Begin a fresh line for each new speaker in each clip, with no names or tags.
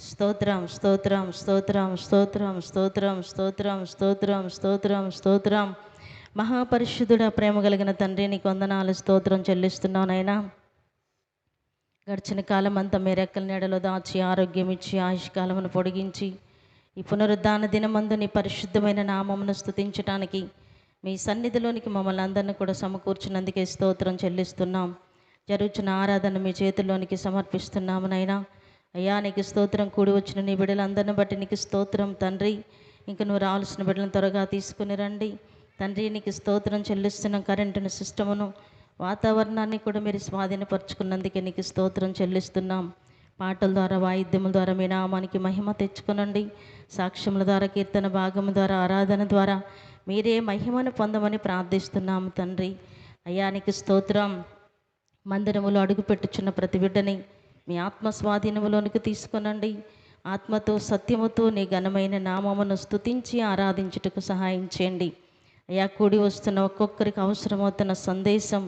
స్తోత్రం స్తోత్రం స్తోత్రం స్తోత్రం స్తోత్రం స్తోత్రం స్తోత్రం స్తోత్రం స్తోత్రం. మహాపరిశుద్ధుడ, ప్రేమ కలిగిన తండ్రి, నీకు వందనాలు, స్తోత్రం చెల్లిస్తున్నావు నైనా. గడిచిన కాలం అంతా మీ రెక్కల నీడలో దాచి ఆరోగ్యం ఇచ్చి ఆయుష్కాలమును పొడిగించి ఈ పునరుద్ధాన దినమందు నీ పరిశుద్ధమైన నామమును స్తుతించటానికి మీ సన్నిధిలోనికి మమ్మల్ని అందరినీ కూడా సమకూర్చినందుకే స్తోత్రం చెల్లిస్తున్నాం. జరుగుతున్న ఆరాధన మీ చేతుల్లోనికి సమర్పిస్తున్నాము నైనా. అయ్యా, నీకు స్తోత్రం. కూడి వచ్చిన నీ బిడ్డలందరిని బట్టి నీకు స్తోత్రం తండ్రి. ఇంక నువ్వు రావాల్సిన బిడ్డలను త్వరగా తీసుకుని రండి తండ్రి. నీకు స్తోత్రం చెల్లిస్తున్నాం. కరెంటును, సిస్టమును, వాతావరణాన్ని కూడా మీరు స్వాధీనపరుచుకున్నందుకే నీకు స్తోత్రం చెల్లిస్తున్నాం. పాటల ద్వారా, వాయిద్యముల ద్వారా మీ నామానికి మహిమ తెచ్చుకునండి. సాక్ష్యముల ద్వారా, కీర్తన భాగము ద్వారా, ఆరాధన ద్వారా మీరే మహిమను పొందమని ప్రార్థిస్తున్నాము తండ్రి. అయ్యా, నీకు స్తోత్రం. మందిరములో అడుగుపెట్టుచున్న ప్రతి బిడ్డని మీ ఆత్మ స్వాధీనములోనికి తీసుకునండి. ఆత్మతో, సత్యముతో నీ ఘనమైన నామమును స్తుతించి ఆరాధించుటకు సహాయం చేయండి. అయ్యా, కూడి వస్తున్న ఒక్కొక్కరికి అవసరమవుతున్న సందేశం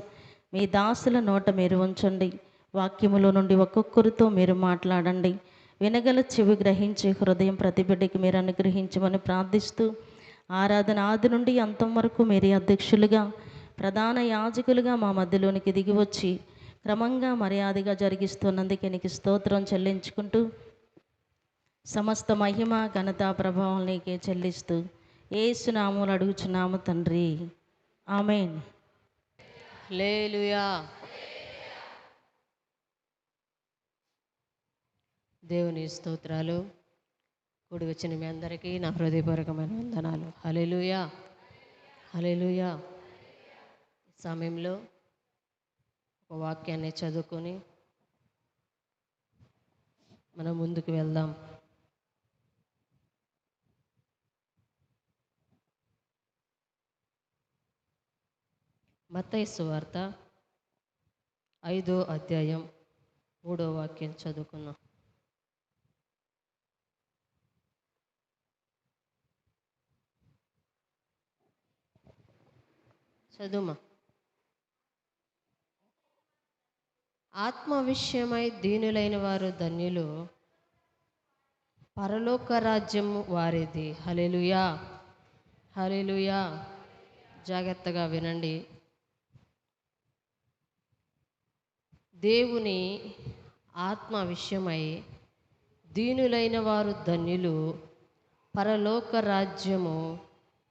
మీ దాసుల నోట మీరు ఉంచండి. వాక్యములో నుండి ఒక్కొక్కరితో మీరు మాట్లాడండి. వినగల చెవి, గ్రహించే హృదయం ప్రతి బిడ్డకి మీరు అనుగ్రహించమని ప్రార్థిస్తూ, ఆరాధన ఆది నుండి అంతం వరకు మీరే అధ్యక్షులుగా, ప్రధాన యాజకులుగా మా మధ్యలోనికి దిగి వచ్చి క్రమంగా మర్యాదగా జరిగిస్తున్నందుకే నీకు స్తోత్రం చెల్లించుకుంటూ, సమస్త మహిమ, ఘనత, ప్రభావం నీకే చెల్లిస్తూ యేసు నామములో అడుగుచున్నాము తండ్రి. ఆమేన్.
హల్లెలూయా. దేవుని స్తోత్రాలు. కూడి వచ్చిన మీ అందరికీ నా హృదయపూర్వకమైన వందనాలు. హల్లెలూయా, హల్లెలూయా. ఈ సమయంలో ఒక వాక్యాన్ని చదువుకొని మనం ముందుకు వెళ్దాం. మత్తయి సువార్త 5వ అధ్యాయం 3వ వాక్యం చదువుకుందాం. చదువుమా. ఆత్మ విషయమై దీనులైన వారు ధన్యులు, పరలోక రాజ్యము వారిది. హల్లెలూయా, హల్లెలూయా. జాగ్రత్తగా వినండి. దేవుని ఆత్మ విషయమై దీనులైన వారు ధన్యులు, పరలోక రాజ్యము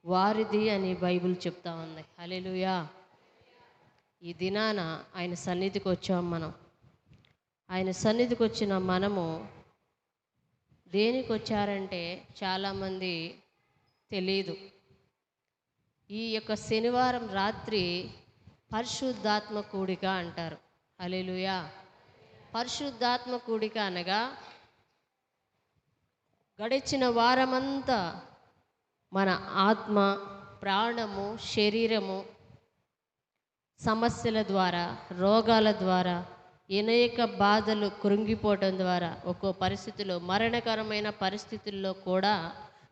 వారిది అని బైబిల్ చెప్తా ఉంది. హల్లెలూయా. ఈ దినాన ఆయన సన్నిధికి వచ్చాం మనం. ఆయన సన్నిధికి వచ్చిన మనము దేనికి వచ్చారంటే చాలామంది తెలియదు. ఈ యొక్క శనివారం రాత్రి పరిశుద్ధాత్మ కూడిక అంటారు. హల్లెలూయా. పరిశుద్ధాత్మ కూడిక అనగా గడిచిన వారమంతా మన ఆత్మ, ప్రాణము, శరీరము సమస్యల ద్వారా, రోగాల ద్వారా, అనేక బాధలు, కృంగిపోవటం ద్వారా, ఒక్కో పరిస్థితిలో, మరణకరమైన పరిస్థితుల్లో కూడా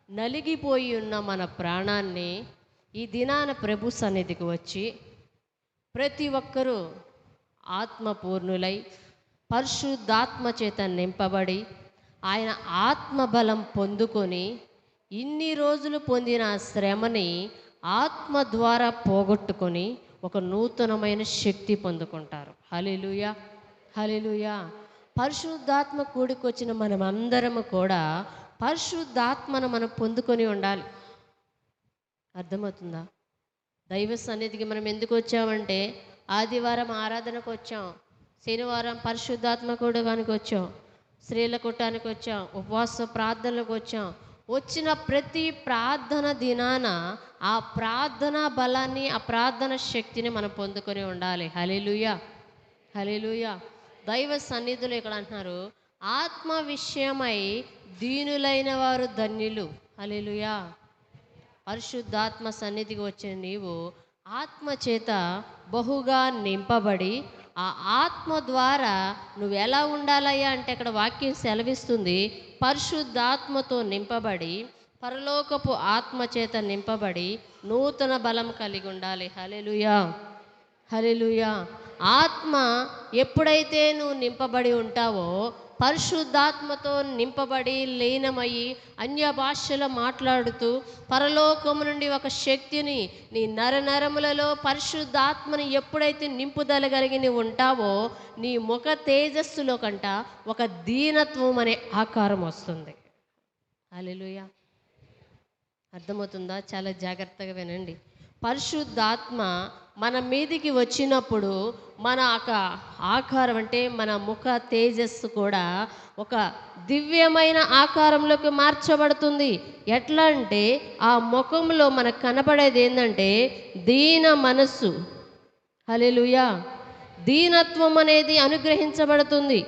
నలిగిపోయి ఉన్న మన ప్రాణాన్ని ఈ దినాన ప్రభు సన్నిధికి వచ్చి ప్రతి ఒక్కరూ ఆత్మపూర్ణులై పరిశుద్ధాత్మ చేత నింపబడి ఆయన ఆత్మబలం పొందుకొని ఇన్ని రోజులు పొందిన శ్రమని ఆత్మ ద్వారా పోగొట్టుకొని ఒక నూతనమైన శక్తి పొందుకుంటారు. హల్లెలూయా, హల్లెలూయా. పరిశుద్ధాత్మ కూడికొచ్చిన మనమందరము కూడా పరిశుద్ధాత్మను మనం పొందుకొని ఉండాలి. అర్థమవుతుందా? దైవ సన్నిధికి మనం ఎందుకు వచ్చామంటే, ఆదివారం ఆరాధనకు వచ్చాం, శనివారం పరిశుద్ధాత్మ కూడడానికి వచ్చాం, స్త్రీల కూటానికి వచ్చాం, ఉపవాస ప్రార్థనలకు వచ్చాం. వచ్చిన ప్రతి ప్రార్థన దినాన ఆ ప్రార్థన బలాన్ని, ఆ ప్రార్థన శక్తిని మనం పొందుకొని ఉండాలి. హల్లెలూయా, హల్లెలూయా. దైవ సన్నిధిలో ఇక్కడ అంటున్నారు, ఆత్మ విషయమై దీనులైన వారు ధన్యులు. హల్లెలూయా. పరిశుద్ధాత్మ సన్నిధికి వచ్చిన నీవు ఆత్మ చేత బహుగా నింపబడి, ఆ ఆత్మ ద్వారా నువ్వు ఎలా ఉండాలయ్యా అంటే అక్కడ వాక్యం సెలవిస్తుంది, పరిశుద్ధాత్మతో నింపబడి, పరలోకపు ఆత్మ చేత నింపబడి నూతన బలం కలిగి ఉండాలి. హల్లెలూయా, హల్లెలూయా. ఆత్మ ఎప్పుడైతే నువ్వు నింపబడి ఉంటావో పరిశుద్ధాత్మతో నింపబడి లీనమయ్యి అన్య భాషలో మాట్లాడుతూ పరలోకము నుండి ఒక శక్తిని నీ నరనరములలో పరిశుద్ధాత్మని ఎప్పుడైతే నింపుదల కలిగి ఉంటావో నీ ముఖ తేజస్సులో కంట ఒక దీనత్వం అనే ఆకారం వస్తుంది. హల్లెలూయా. అర్థమవుతుందా? చాలా జాగ్రత్తగా వినండి. పరిశుద్ధాత్మ మన మీదికి వచ్చినప్పుడు మన ఆకారం అంటే మన ముఖ తేజస్సు కూడా ఒక దివ్యమైన ఆకారంలోకి మార్చబడుతుంది. ఎట్లా అంటే ఆ ముఖంలో మనకు కనపడేది ఏంటంటే దీన మనస్సు. హల్లెలూయా. దీనత్వం అనేది అనుగ్రహించబడుతుంది.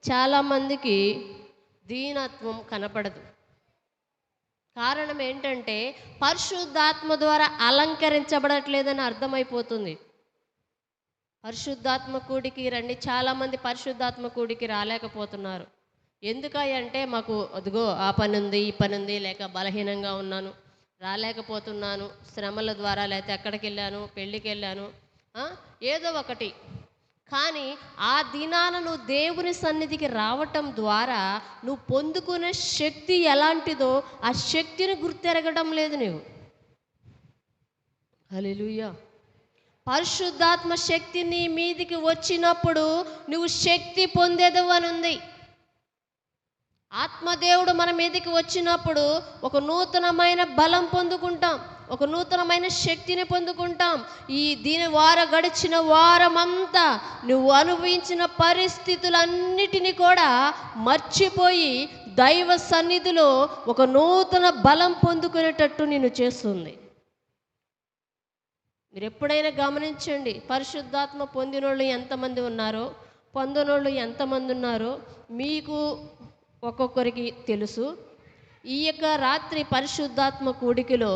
చాలామందికి దీనత్వం కనపడదు. కారణం ఏంటంటే పరిశుద్ధాత్మ ద్వారా అలంకరించబడట్లేదని అర్థమైపోతుంది. పరిశుద్ధాత్మ కూడికి రండి. చాలామంది పరిశుద్ధాత్మ కూడికి రాలేకపోతున్నారు. ఎందుకంటే మాకు అదిగో ఆ పని ఉంది, ఈ పని ఉంది, లేక బలహీనంగా ఉన్నాను, రాలేకపోతున్నాను, శ్రమల ద్వారా, లేకపోతే ఎక్కడికి వెళ్ళాను, పెళ్ళికి వెళ్ళాను, ఏదో ఒకటి. కానీ ఆ దినాన నువ్వు దేవుని సన్నిధికి రావటం ద్వారా నువ్వు పొందుకునే శక్తి ఎలాంటిదో ఆ శక్తిని గుర్తెరగడం లేదు నువ్వు. హల్లెలూయా. పరిశుద్ధాత్మ శక్తి నీ మీదికి వచ్చినప్పుడు నువ్వు శక్తి పొందేదు అని ఉంది. ఆత్మదేవుడు మన మీదకి వచ్చినప్పుడు ఒక నూతనమైన బలం పొందుకుంటాం, ఒక నూతనమైన శక్తిని పొందుకుంటాం. గడిచిన వారమంతా నువ్వు అనుభవించిన పరిస్థితులన్నిటినీ కూడా మర్చిపోయి దైవ సన్నిధిలో ఒక నూతన బలం పొందుకునేటట్టు నిన్ను చేస్తుంది. మీరు ఎప్పుడైనా గమనించండి, పరిశుద్ధాత్మ పొందినోళ్ళు ఎంతమంది ఉన్నారో, పొందనోళ్ళు ఎంతమంది ఉన్నారో మీకు ఒక్కొక్కరికి తెలుసు. ఈ యొక్క రాత్రి పరిశుద్ధాత్మ కూడికలో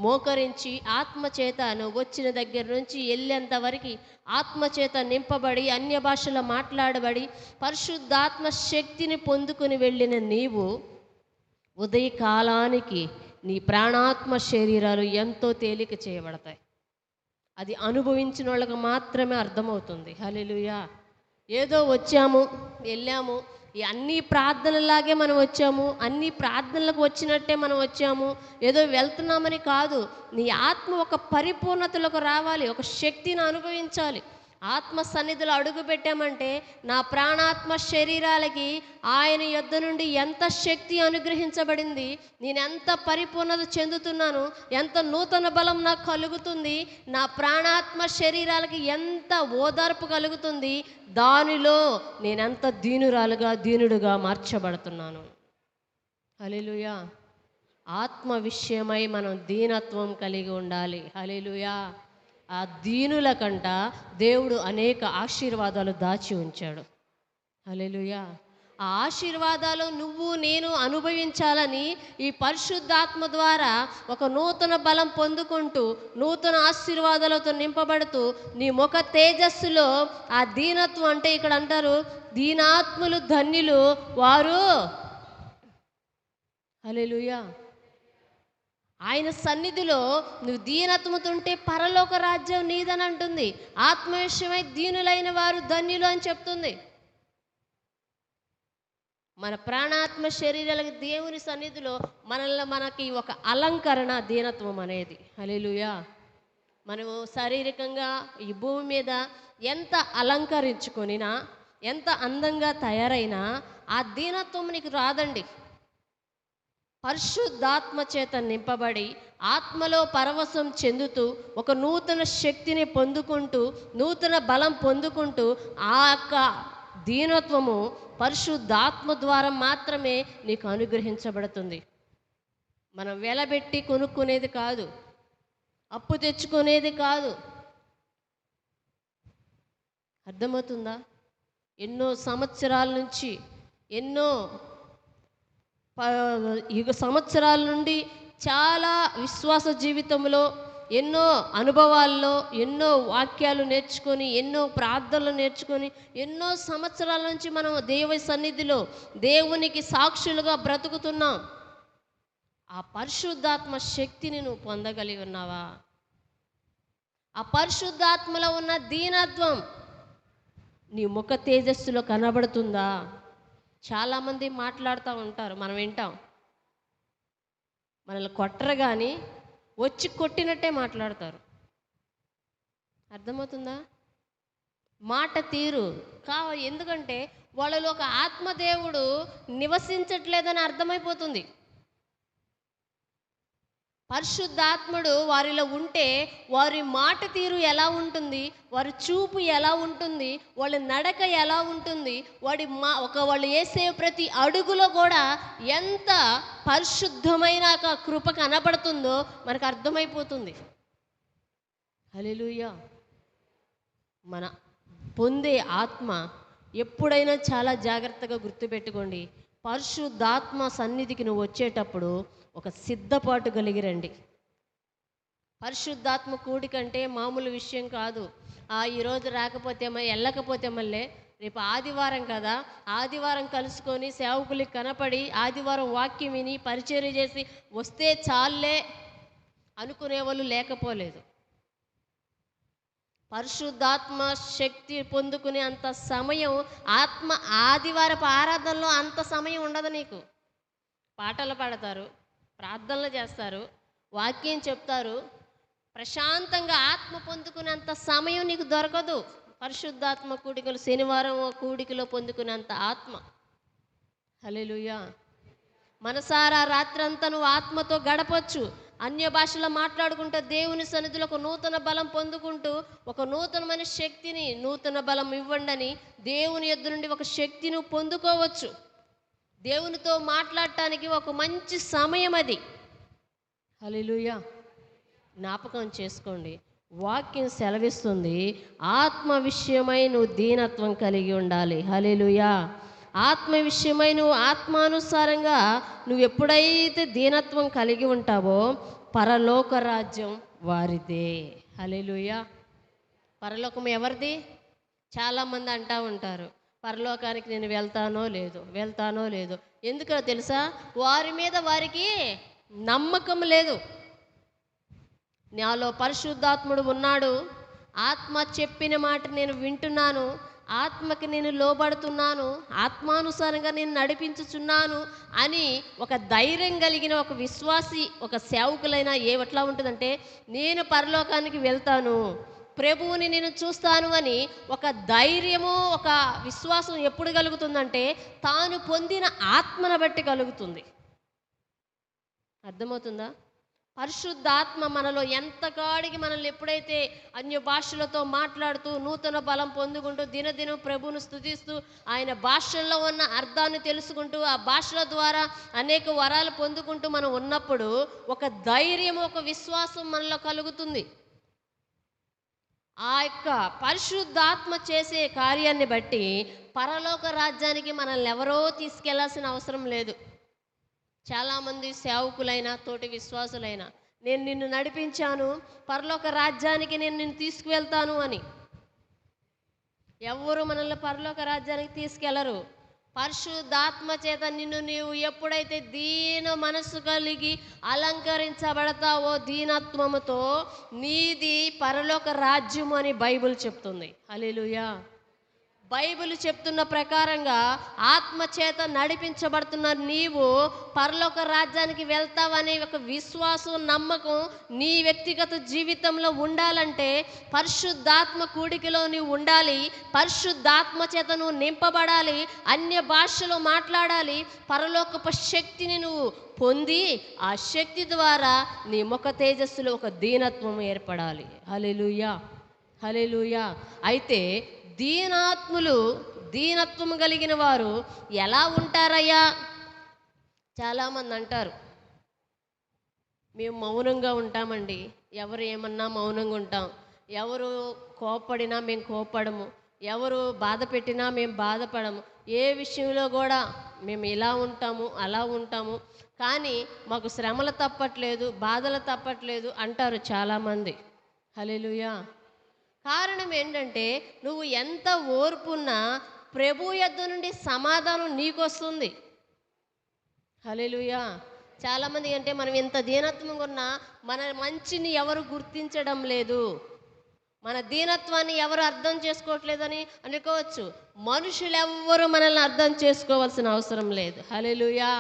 మోకరించి ఆత్మచేతను వచ్చిన దగ్గర నుంచి వెళ్ళేంత వరకు ఆత్మచేత నింపబడి అన్య భాషలో మాట్లాడబడి పరిశుద్ధాత్మ శక్తిని పొందుకుని వెళ్ళిన నీవు ఉదయకాలానికి నీ ప్రాణాత్మ శరీరాలు ఎంతో తేలిక చేయబడతాయి. అది అనుభవించిన వాళ్ళకి మాత్రమే అర్థమవుతుంది. హల్లెలూయా. ఏదో వచ్చాము వెళ్ళాము, ఈ అన్ని ప్రార్థనలాగే మనం వచ్చాము, అన్ని ప్రార్థనలకు వచ్చినట్టే మనం వచ్చాము, ఏదో వెళ్తున్నామని కాదు. నీ ఆత్మ ఒక పరిపూర్ణతలకు రావాలి, ఒక శక్తిని అనుభవించాలి. ఆత్మ సన్నిధిలో అడుగు పెట్టామంటే నా ప్రాణాత్మ శరీరాలకి ఆయన యొద్ద నుండి ఎంత శక్తి అనుగ్రహించబడింది, నేను ఎంత పరిపూర్ణత చెందుతున్నాను, ఎంత నూతన బలం నాకు కలుగుతుంది, నా ప్రాణాత్మ శరీరాలకి ఎంత ఓదార్పు కలుగుతుంది, దానిలో నేనెంత దీనుడుగా మార్చబడుతున్నాను. హల్లెలూయా. ఆత్మ విషయమై మనం దీనత్వం కలిగి ఉండాలి. హల్లెలూయా. ఆ దీనుల కంట దేవుడు అనేక ఆశీర్వాదాలు దాచి ఉంచాడు. హల్లెలూయా. ఆ ఆశీర్వాదాలు నువ్వు నేను అనుభవించాలని ఈ పరిశుద్ధాత్మ ద్వారా ఒక నూతన బలం పొందుకుంటూ నూతన ఆశీర్వాదాలతో నింపబడుతూ నీ ముఖ తేజస్సులో ఆ దీనత్వం అంటే ఇక్కడ అంటారు దీనాత్ములు ధన్యులు వారు. హల్లెలూయా. ఆయన సన్నిధిలో నువ్వు దీనత్వతుంటే పరలోక రాజ్యం నీదని అంటుంది. ఆత్మవిషయమై దీనులైన వారు ధన్యులు అని చెప్తుంది. మన ప్రాణాత్మ శరీరాలకి దేవుని సన్నిధిలో మనకి ఒక అలంకరణ దీనత్వం అనేది. హల్లెలూయా. మనము శారీరకంగా ఈ భూమి మీద ఎంత అలంకరించుకొనినా, ఎంత అందంగా తయారైనా ఆ దీనత్వం నీకు రాదండి. పరిశుద్ధాత్మ చేత నింపబడి ఆత్మలో పరవశం చెందుతూ ఒక నూతన శక్తిని పొందుకుంటూ నూతన బలం పొందుకుంటూ ఆ యొక్క దీనత్వము పరిశుద్ధాత్మ ద్వారా మాత్రమే నీకు అనుగ్రహించబడుతుంది. మనం వెలబెట్టి కొనుక్కునేది కాదు, అప్పు తెచ్చుకునేది కాదు. అర్థమవుతుందా? ఎన్నో సంవత్సరాల నుంచి ఎన్నో సంవత్సరాల నుండి చాలా విశ్వాస జీవితంలో ఎన్నో అనుభవాల్లో ఎన్నో వాక్యాలు నేర్చుకొని ఎన్నో ప్రార్థనలు నేర్చుకొని ఎన్నో సంవత్సరాల నుంచి మనం దేవుని సన్నిధిలో దేవునికి సాక్షులుగా బ్రతుకుతున్నాం. ఆ పరిశుద్ధాత్మ శక్తిని నువ్వు పొందగలిగి ఉన్నావా? ఆ పరిశుద్ధాత్మలో ఉన్న దీనత్వం నీ ముఖ తేజస్సులో కనబడుతుందా? చాలామంది మాట్లాడుతూ ఉంటారు, మనం వింటాం. మనల్ని కొట్టరు కానీ వచ్చి కొట్టినట్టే మాట్లాడతారు. అర్థమవుతుందా? మాట తీరు ఎందుకంటే వాళ్ళలో ఒక ఆత్మదేవుడు నివసించట్లేదని అర్థమైపోతుంది. పరిశుద్ధాత్ముడు వారిలో ఉంటే వారి మాట తీరు ఎలా ఉంటుంది, వారి చూపు ఎలా ఉంటుంది, వాళ్ళ నడక ఎలా ఉంటుంది, వాళ్ళు వేసే ప్రతి అడుగులో కూడా ఎంత పరిశుద్ధమైన కృప కనబడుతుందో మనకు అర్థమైపోతుంది. హల్లెలూయా. మన పొందే ఆత్మ ఎప్పుడైనా చాలా జాగ్రత్తగా గుర్తుపెట్టుకోండి. పరిశుద్ధాత్మ సన్నిధికి నువ్వు వచ్చేటప్పుడు ఒక సిద్ధపాటు కలిగి రండి. పరిశుద్ధాత్మ కూడికంటే మామూలు విషయం కాదు. ఈరోజు రాకపోతే వెళ్ళకపోతే మళ్ళీ రేపు ఆదివారం కదా, ఆదివారం కలుసుకొని సేవకులకి కనపడి ఆదివారం వాక్యం విని పరిచర్య చేసి వస్తే చాలే అనుకునే వాళ్ళు లేకపోలేదు. పరిశుద్ధాత్మ శక్తి పొందుకునే అంత సమయం ఆదివారపు ఆరాధనలో అంత సమయం ఉండదు నీకు. పాటలు పాడతారు, ప్రార్థనలు చేస్తారు, వాక్యం చెప్తారు, ప్రశాంతంగా ఆత్మ పొందుకునేంత సమయం నీకు దొరకదు. పరిశుద్ధాత్మ కూడికలు శనివారం కూడికలో పొందుకునేంత ఆత్మ. హల్లెలూయా. మనసారా రాత్రంతా నువ్వు ఆత్మతో గడపచ్చు. అన్య భాషలో మాట్లాడుకుంటూ దేవుని సన్నిధిలో ఒక నూతన బలం పొందుకుంటూ ఒక నూతనమైన శక్తిని, నూతన బలం ఇవ్వండి దేవుని యొద్ద నుండి ఒక శక్తిని పొందుకోవచ్చు. దేవునితో మాట్లాడటానికి ఒక మంచి సమయం అది. హల్లెలూయా. జ్ఞాపకం చేసుకోండి, వాక్యం సెలవిస్తుంది, ఆత్మ విషయమై నువ్వు దీనత్వం కలిగి ఉండాలి. హల్లెలూయా. ఆత్మ విషయమై నువ్వు ఆత్మానుసారంగా నువ్వు ఎప్పుడైతే దీనత్వం కలిగి ఉంటావో పరలోక రాజ్యం వారిదే. హల్లెలూయా. పరలోకం ఎవరిది? చాలామంది అంటూ ఉంటారు, పరలోకానికి నేను వెళ్తానో లేదో. ఎందుకో తెలుసా? వారి మీద వారికి నమ్మకం లేదు. నాలో పరిశుద్ధాత్ముడు ఉన్నాడు, ఆత్మ చెప్పిన మాట నేను వింటున్నాను, ఆత్మకి నేను లోబడుతున్నాను, ఆత్మానుసారంగా నేను నడిపించుచున్నాను అని ఒక ధైర్యం కలిగిన ఒక విశ్వాసి, ఒక సేవకులైనా ఎట్లా ఉంటుందంటే, నేను పరలోకానికి వెళ్తాను, ప్రభువుని నేను చూస్తాను అని ఒక ధైర్యము, ఒక విశ్వాసం ఎప్పుడు కలుగుతుందంటే తాను పొందిన ఆత్మను బట్టి కలుగుతుంది. అర్థమవుతుందా? పరిశుద్ధాత్మ మనలో ఎంతకాడికి మనల్ని ఎప్పుడైతే అన్య భాషలతో మాట్లాడుతూ నూతన బలం పొందుకుంటూ దినదినం ప్రభువును స్తుతిస్తూ ఆయన భాషల్లో ఉన్న అర్థాన్ని తెలుసుకుంటూ ఆ భాషల ద్వారా అనేక వరాలు పొందుకుంటూ మనం ఉన్నప్పుడు ఒక ధైర్యం, ఒక విశ్వాసం మనలో కలుగుతుంది. ఆ యొక్క పరిశుద్ధాత్మ చేసే కార్యాన్ని బట్టి పరలోక రాజ్యానికి మనల్ని ఎవరో తీసుకెళ్లాల్సిన అవసరం లేదు. చాలామంది సేవకులైనా తోటి విశ్వాసులైనా, నేను నిన్ను నడిపించాను, పరలోక రాజ్యానికి నేను నిన్ను తీసుకువెళ్తాను అని. ఎవరు మనల్ని పరలోక రాజ్యానికి తీసుకెళ్లరు. పరిశుద్ధాత్మ చేత నీవు ఎప్పుడైతే దీన మనసు కలిగి అలంకరించబడతావో దీనత్వముతో, నీది పరలోక రాజ్యము అని బైబిల్ చెప్తుంది. హల్లెలూయా. బైబిల్ చెప్తున్న ప్రకారంగా ఆత్మ చేత నడిపించబడుతున్న నీవు పరలోక రాజ్యానికి వెళ్తావనే ఒక విశ్వాసం, నమ్మకం నీ వ్యక్తిగత జీవితంలో ఉండాలంటే పరిశుద్ధాత్మ కూడికలో నీవు ఉండాలి. పరిశుద్ధాత్మ చేత నువ్వు నింపబడాలి, అన్య భాషలో మాట్లాడాలి, పరలోకపు శక్తిని నువ్వు పొంది ఆ శక్తి ద్వారా నీ ముఖ తేజస్సులో ఒక దీనత్వం ఏర్పడాలి. హల్లెలూయా. హల్లెలూయా. అయితే దీనత్వం కలిగిన వారు ఎలా ఉంటారయ్యా? చాలామంది అంటారు, మేము మౌనంగా ఉంటామండి, ఎవరు ఏమన్నా మౌనంగా ఉంటాం, ఎవరు కోప్పడినా మేము కోప్పడము, ఎవరు బాధ పెట్టినా మేము బాధపడము, ఏ విషయంలో కూడా మేము ఇలా ఉంటాము అలా ఉంటాము, కానీ మాకు శ్రమలు తప్పట్లేదు, బాధలు తప్పట్లేదు అంటారు చాలామంది. హల్లెలూయా. కారణం ఏంటంటే నువ్వు ఎంత ఓర్పున్నా ప్రభు యొద్ద నుండి సమాధానం నీకొస్తుంది. హల్లెలూయా. చాలామంది అంటే మనం ఎంత దీనత్వంగా ఉన్నా మన మంచిని ఎవరు గుర్తించడం లేదు, మన దీనత్వాన్ని ఎవరు అర్థం చేసుకోవట్లేదని అనుకోవచ్చు. మనుషులెవ్వరూ మనల్ని అర్థం చేసుకోవాల్సిన అవసరం లేదు. హల్లెలూయా.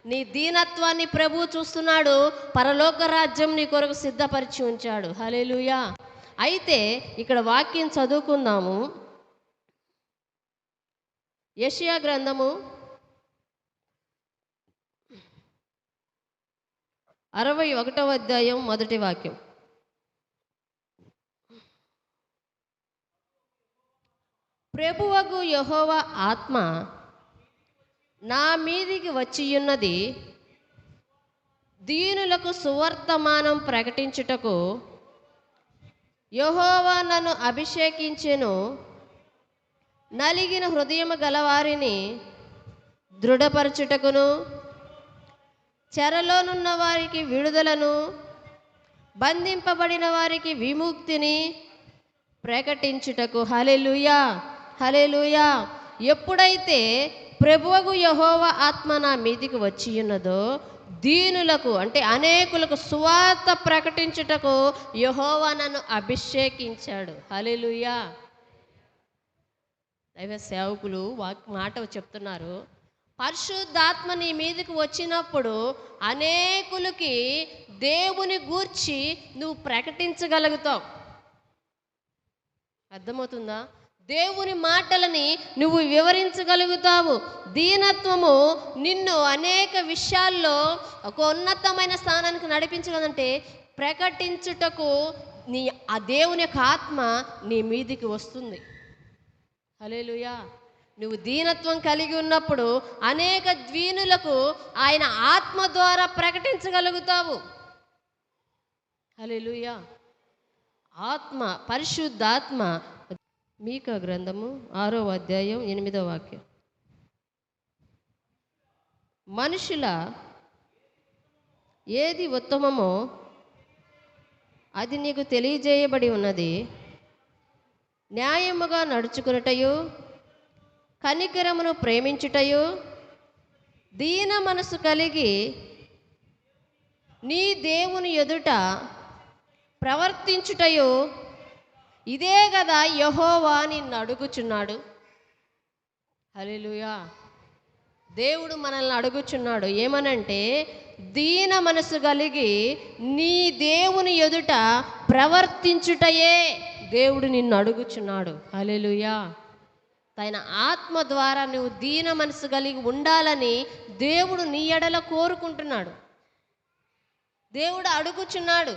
నీ దీనత్వాన్ని ప్రభువు చూస్తున్నాడు. పరలోక రాజ్యం నీ కొరకు సిద్ధపరిచి ఉంచాడు. హల్లెలూయా. అయితే ఇక్కడ వాక్యం చదువుకుందాము. యెషయా గ్రంథము 61వ అధ్యాయం మొదటి వాక్యం. ప్రభువగు యెహోవా ఆత్మ నా మీదికి వచ్చియున్నది, దీనులకు సువర్తమానం ప్రకటించుటకు. యెహోవా నన్ను అభిషేకించెను, నలిగిన హృదయము గలవారిని దృఢపరచుటకును, చెరలోనున్న వారికి విడుదలను, బంధింపబడిన వారికి విముక్తిని ప్రకటించుటకు. హల్లెలూయా, హల్లెలూయా. ఎప్పుడైతే ప్రభువగు యెహోవా ఆత్మ నా మీదికి వచ్చి ఉన్నదో, దీనులకు అంటే అనేకులకు సువార్త ప్రకటించుటకు యెహోవా నన్ను అభిషేకించాడు. హల్లెలూయా. దైవ సేవకులు మాట చెప్తున్నారు. పరిశుద్ధాత్మ నీ మీదకి వచ్చినప్పుడు అనేకులకి దేవుని గూర్చి నువ్వు ప్రకటించగలుగుతావు. అర్థమవుతుందా? దేవుని మాటలని నువ్వు వివరించగలుగుతావు. దీనత్వము నిన్ను అనేక విషయాల్లో ఒక ఉన్నతమైన స్థానానికి నడిపించగలంటే ప్రకటించుటకు ఆ దేవుని యొక్క ఆత్మ నీ మీదికి వస్తుంది. హల్లెలూయా. నువ్వు దీనత్వం కలిగి ఉన్నప్పుడు అనేక ద్వీనులకు ఆయన ఆత్మ ద్వారా ప్రకటించగలుగుతావు. హల్లెలూయా. ఆత్మ, పరిశుద్ధాత్మ. మీకా గ్రంథము 6వ అధ్యాయం 8వ వాక్యం. మనుషుల ఏది ఉత్తమమో అది నీకు తెలియజేయబడి ఉన్నది. న్యాయముగా నడుచుకునుటయు, కనికరమును ప్రేమించుటయు, దీన మనసు కలిగి నీ దేవుని ఎదుట ప్రవర్తించుటయు, ఇదే కదా యెహోవా నిన్ను అడుగుచున్నాడు. హల్లెలూయా. దేవుడు మనల్ని అడుగుచున్నాడు. ఏమనంటే దీన మనసు కలిగి నీ దేవుని ఎదుట ప్రవర్తించుటయే దేవుడు నిన్ను అడుగుచున్నాడు. హల్లెలూయా. తన ఆత్మ ద్వారా నువ్వు దీన మనసు కలిగి ఉండాలని దేవుడు నీ ఎడల కోరుకుంటున్నాడు. దేవుడు అడుగుచున్నాడు.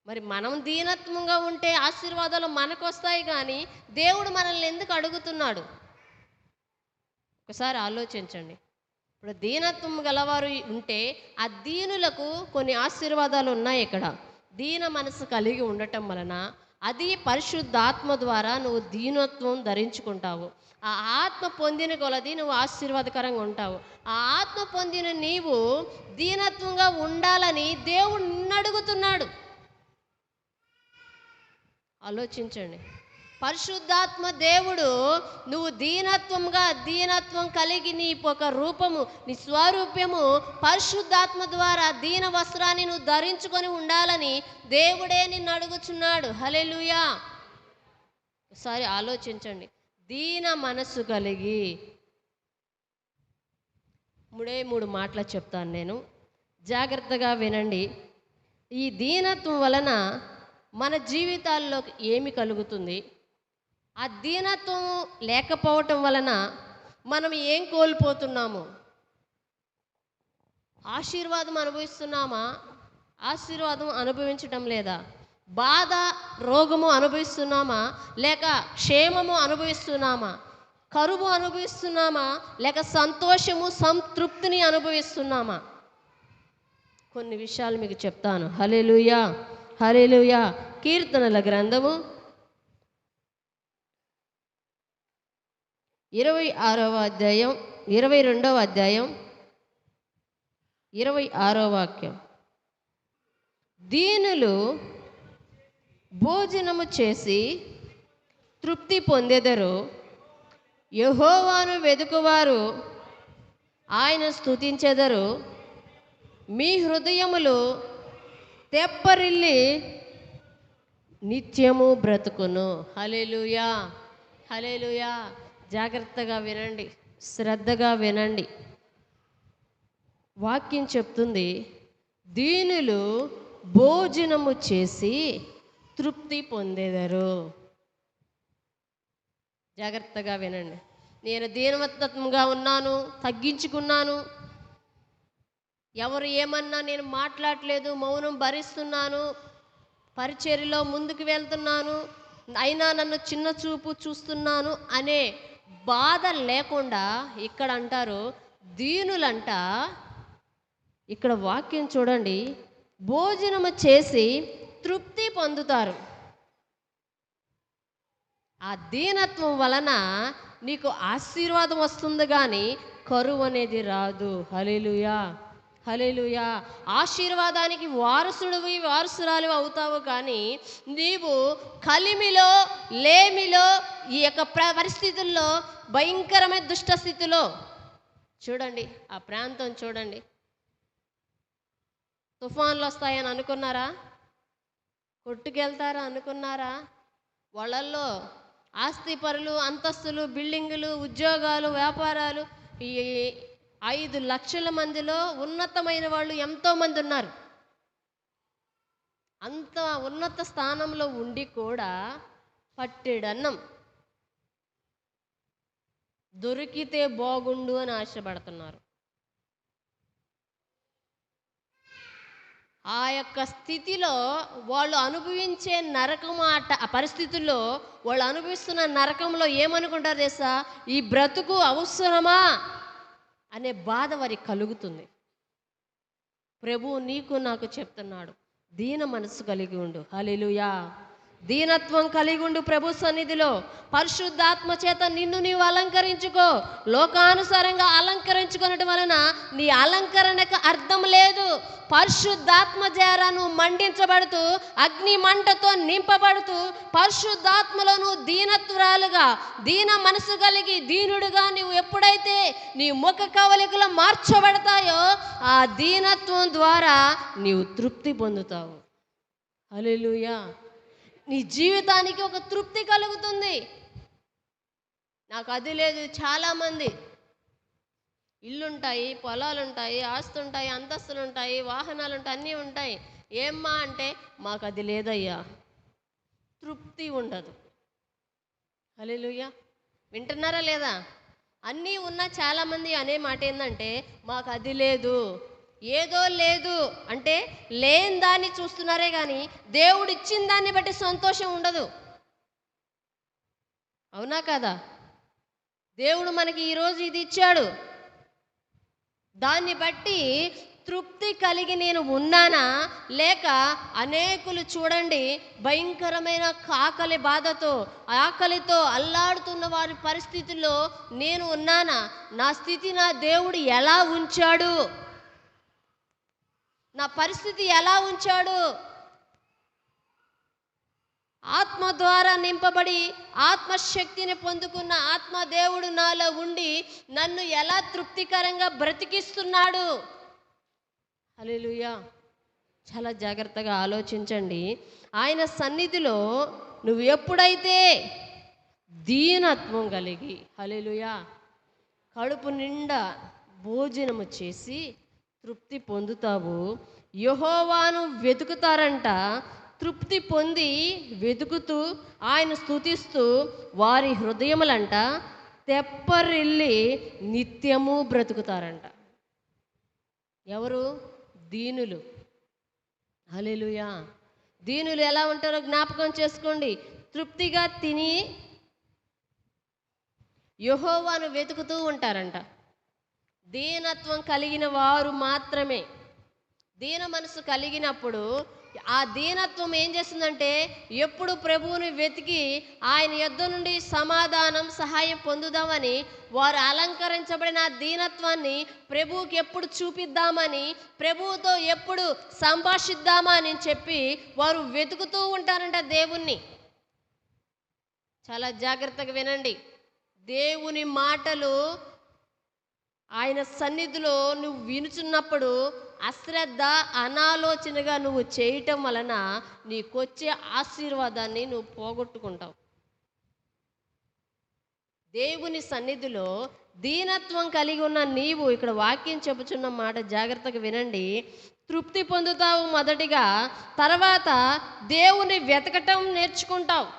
మరి మనం దీనత్వంగా ఉంటే ఆశీర్వాదాలు మనకు వస్తాయి, కానీ దేవుడు మనల్ని ఎందుకు అడుగుతున్నాడు? ఒకసారి ఆలోచించండి. ఇప్పుడు దీనత్వం గలవారు ఉంటే ఆ దీనులకు కొన్ని ఆశీర్వాదాలు ఉన్నాయి. ఇక్కడ దీన మనసు కలిగి ఉండటం వలన అది పరిశుద్ధాత్మ ద్వారా నువ్వు దీనత్వం ధరించుకుంటావు. ఆ ఆత్మ పొందిన కొలది నువ్వు ఆశీర్వాదకరంగా ఉంటావు. ఆ ఆత్మ పొందిన నీవు దీనత్వంగా ఉండాలని దేవుడు నిన్ను అడుగుతున్నాడు. ఆలోచించండి. పరిశుద్ధాత్మ దేవుడు నువ్వు దీనత్వం కలిగి నీ ఒక రూపము, నీ స్వరూప్యము పరిశుద్ధాత్మ ద్వారా దీన వస్త్రాన్ని నువ్వు ధరించుకొని ఉండాలని దేవుడే నిన్ను అడుగుచున్నాడు. హల్లెలూయా. ఒకసారి ఆలోచించండి. దీన మనస్సు కలిగి 3 మాటలు చెప్తాను నేను, జాగ్రత్తగా వినండి. ఈ దీనత్వం వలన మన జీవితాల్లో ఏమి కలుగుతుంది? ఆ దీనత్వం లేకపోవటం వలన మనం ఏం కోల్పోతున్నాము? ఆశీర్వాదం అనుభవిస్తున్నామా? ఆశీర్వాదం అనుభవించటం లేదా? బాధ, రోగము అనుభవిస్తున్నామా? లేక క్షేమము అనుభవిస్తున్నామా? కరువు అనుభవిస్తున్నామా? లేక సంతోషము, సంతృప్తిని అనుభవిస్తున్నామా? కొన్ని విషయాలు మీకు చెప్తాను. హల్లెలూయా, హల్లెలూయా. కీర్తనల గ్రంథము 22వ అధ్యాయం 26వ వాక్యం. దీనులు భోజనము చేసి తృప్తి పొందెదరు, యెహోవాను వెదుకువారు ఆయన స్తుతించెదరు. మీ హృదయములు తెప్పరిల్లి నిత్యము బ్రతుకును. హల్లెలూయా, హల్లెలూయా. జాగ్రత్తగా వినండి, శ్రద్ధగా వినండి. వాక్యం చెప్తుంది, దీనులు భోజనము చేసి తృప్తి పొందెదరు. జాగ్రత్తగా వినండి. నేను దీనవత్వంగా ఉన్నాను, తగ్గించుకున్నాను, ఎవరు ఏమన్నా నేను మాట్లాడలేదు, మౌనం భరిస్తున్నాను, పరిచర్యలో ముందుకు వెళ్తున్నాను, అయినా నన్ను చిన్న చూపు చూస్తున్నాను అనే బాధ లేకుండా ఇక్కడ అంటారు దీనులంట. ఇక్కడ వాక్యం చూడండి, భోజనము చేసి తృప్తి పొందుతారు. ఆ దీనత్వం వలన నీకు ఆశీర్వాదం వస్తుంది కానీ కరువు అనేది రాదు. హల్లెలూయా, హల్లెలూయా. ఆశీర్వాదానికి వారసుడివి, వారసురాలు అవుతావు కానీ నీవు కలిమిలో, లేమిలో, ఈ యొక్క పరిస్థితుల్లో, భయంకరమైన దుష్టస్థితిలో చూడండి, ఆ ప్రాంతం చూడండి. తుఫాన్లు వస్తాయని అనుకున్నారా? కొట్టుకెళ్తారా అనుకున్నారా? వాళ్ళల్లో ఆస్తి పరులు, అంతస్తులు, బిల్డింగులు, ఉద్యోగాలు, వ్యాపారాలు, ఈ 5 లక్షల మందిలో ఉన్నతమైన వాళ్ళు ఎంతోమంది ఉన్నారు. అంత ఉన్నత స్థానంలో ఉండి కూడా పట్టెడన్నం దొరికితే బాగుండు అని ఆశపడుతున్నారు. ఆ యొక్క స్థితిలో వాళ్ళు అనుభవించే నరకం, ఆ పరిస్థితుల్లో వాళ్ళు అనుభవిస్తున్న నరకంలో ఏమనుకుంటారు తెలుసా? ఈ బ్రతుకు అవసరమా అనే బాధ వారికి కలుగుతుంది. ప్రభువు నీకు నాకు చెప్తున్నాడు, దీన మనసు కలిగి ఉండు. హల్లెలూయా. దీనత్వం కలిగి ఉండు ప్రభు సన్నిధిలో. పరిశుద్ధాత్మ చేత నిన్ను నీవు అలంకరించుకో. లోకానుసారంగా అలంకరించుకున్నట్టు వలన నీ అలంకరణకు అర్థం లేదు. పరిశుద్ధాత్మ ద్వారా నువ్వు మండించబడుతూ, అగ్ని మంటతో నింపబడుతూ, పరిశుద్ధాత్మలో నువ్వు దీనత్వరాలుగా, దీన మనసు కలిగి దీనుడుగా నువ్వు ఎప్పుడైతే నీ ముఖ కవలికలు మార్చబడతాయో ఆ దీనత్వం ద్వారా నీవు తృప్తి పొందుతావు. హల్లెలూయా. నీ జీవితానికి ఒక తృప్తి కలుగుతుంది. నాకు అది లేదు. చాలామంది ఇల్లుంటాయి, పొలాలుంటాయి, ఆస్తుంటాయి, అంతస్తులు ఉంటాయి, వాహనాలు ఉంటాయి, అన్నీ ఉంటాయి. ఏమ్మా అంటే మాకు అది లేదయ్యా, తృప్తి ఉండదు. హల్లెలూయా. వింటున్నారా లేదా? అన్నీ ఉన్నా చాలామంది అనే మాట ఏంటంటే మాకు అది లేదు, ఏదో లేదు అంటే లేని దాన్ని చూస్తున్నారే కానీ దేవుడు ఇచ్చిన దాన్ని బట్టి సంతోషం ఉండదు. అవునా కదా? దేవుడు మనకి ఈరోజు ఇది ఇచ్చాడు, దాన్ని బట్టి తృప్తి కలిగి నేను ఉన్నానా? లేక అనేకులు చూడండి భయంకరమైన ఆకలి బాధతో, ఆకలితో అల్లాడుతున్న వారి పరిస్థితుల్లో నేను ఉన్నానా? నా స్థితి నా దేవుడు ఎలా ఉంచాడు? నా పరిస్థితి ఎలా ఉంచాడు? ఆత్మ ద్వారా నింపబడి ఆత్మశక్తిని పొందుకున్న ఆత్మదేవుడు నాలో ఉండి నన్ను ఎలా తృప్తికరంగా బ్రతికిస్తున్నాడు. హల్లెలూయా. చాలా జాగ్రత్తగా ఆలోచించండి. ఆయన సన్నిధిలో నువ్వు ఎప్పుడైతే దీనత్వం కలిగి, హల్లెలూయా, కడుపు నిండా భోజనము చేసి తృప్తి పొందుతావు. యెహోవాను వెతుకుతారంట. తృప్తి పొంది వెతుకుతూ ఆయన స్తుతిస్తూ వారి హృదయములంట తెప్పరిల్లి నిత్యము బ్రతుకుతారంట. ఎవరు? దీనులు. హల్లెలూయా. దీనులు ఎలా ఉంటారో జ్ఞాపకం చేసుకోండి. తృప్తిగా తిని యెహోవాను వెతుకుతూ ఉంటారంట. దీనత్వం కలిగిన వారు మాత్రమే. దీన మనసు కలిగినప్పుడు ఆ దీనత్వం ఏం చేస్తుందంటే ఎప్పుడు ప్రభువుని వెతికి ఆయన యొద్ద నుండి సమాధానం, సహాయం పొందుదామని వారు అలంకరించబడిన దీనత్వాన్ని ప్రభువుకి ఎప్పుడు చూపిద్దామని, ప్రభువుతో ఎప్పుడు సంభాషిద్దామా అని చెప్పి వారు వెతుకుతూ ఉంటారంట దేవుణ్ణి. చాలా జాగ్రత్తగా వినండి. దేవుని మాటలు ఆయన సన్నిధిలో నువ్వు వినుచున్నప్పుడు అశ్రద్ధ, అనాలోచనగా నువ్వు చేయటం వలన నీకొచ్చే ఆశీర్వాదాన్ని నువ్వు పోగొట్టుకుంటావు. దేవుని సన్నిధిలో దీనత్వం కలిగి ఉన్న నీవు, ఇక్కడ వాక్యం చెప్పుచున్న మాట జాగ్రత్తగా వినండి, తృప్తి పొందుతావు మొదటిగా, తర్వాత దేవుని వెతకటం నేర్చుకుంటావు.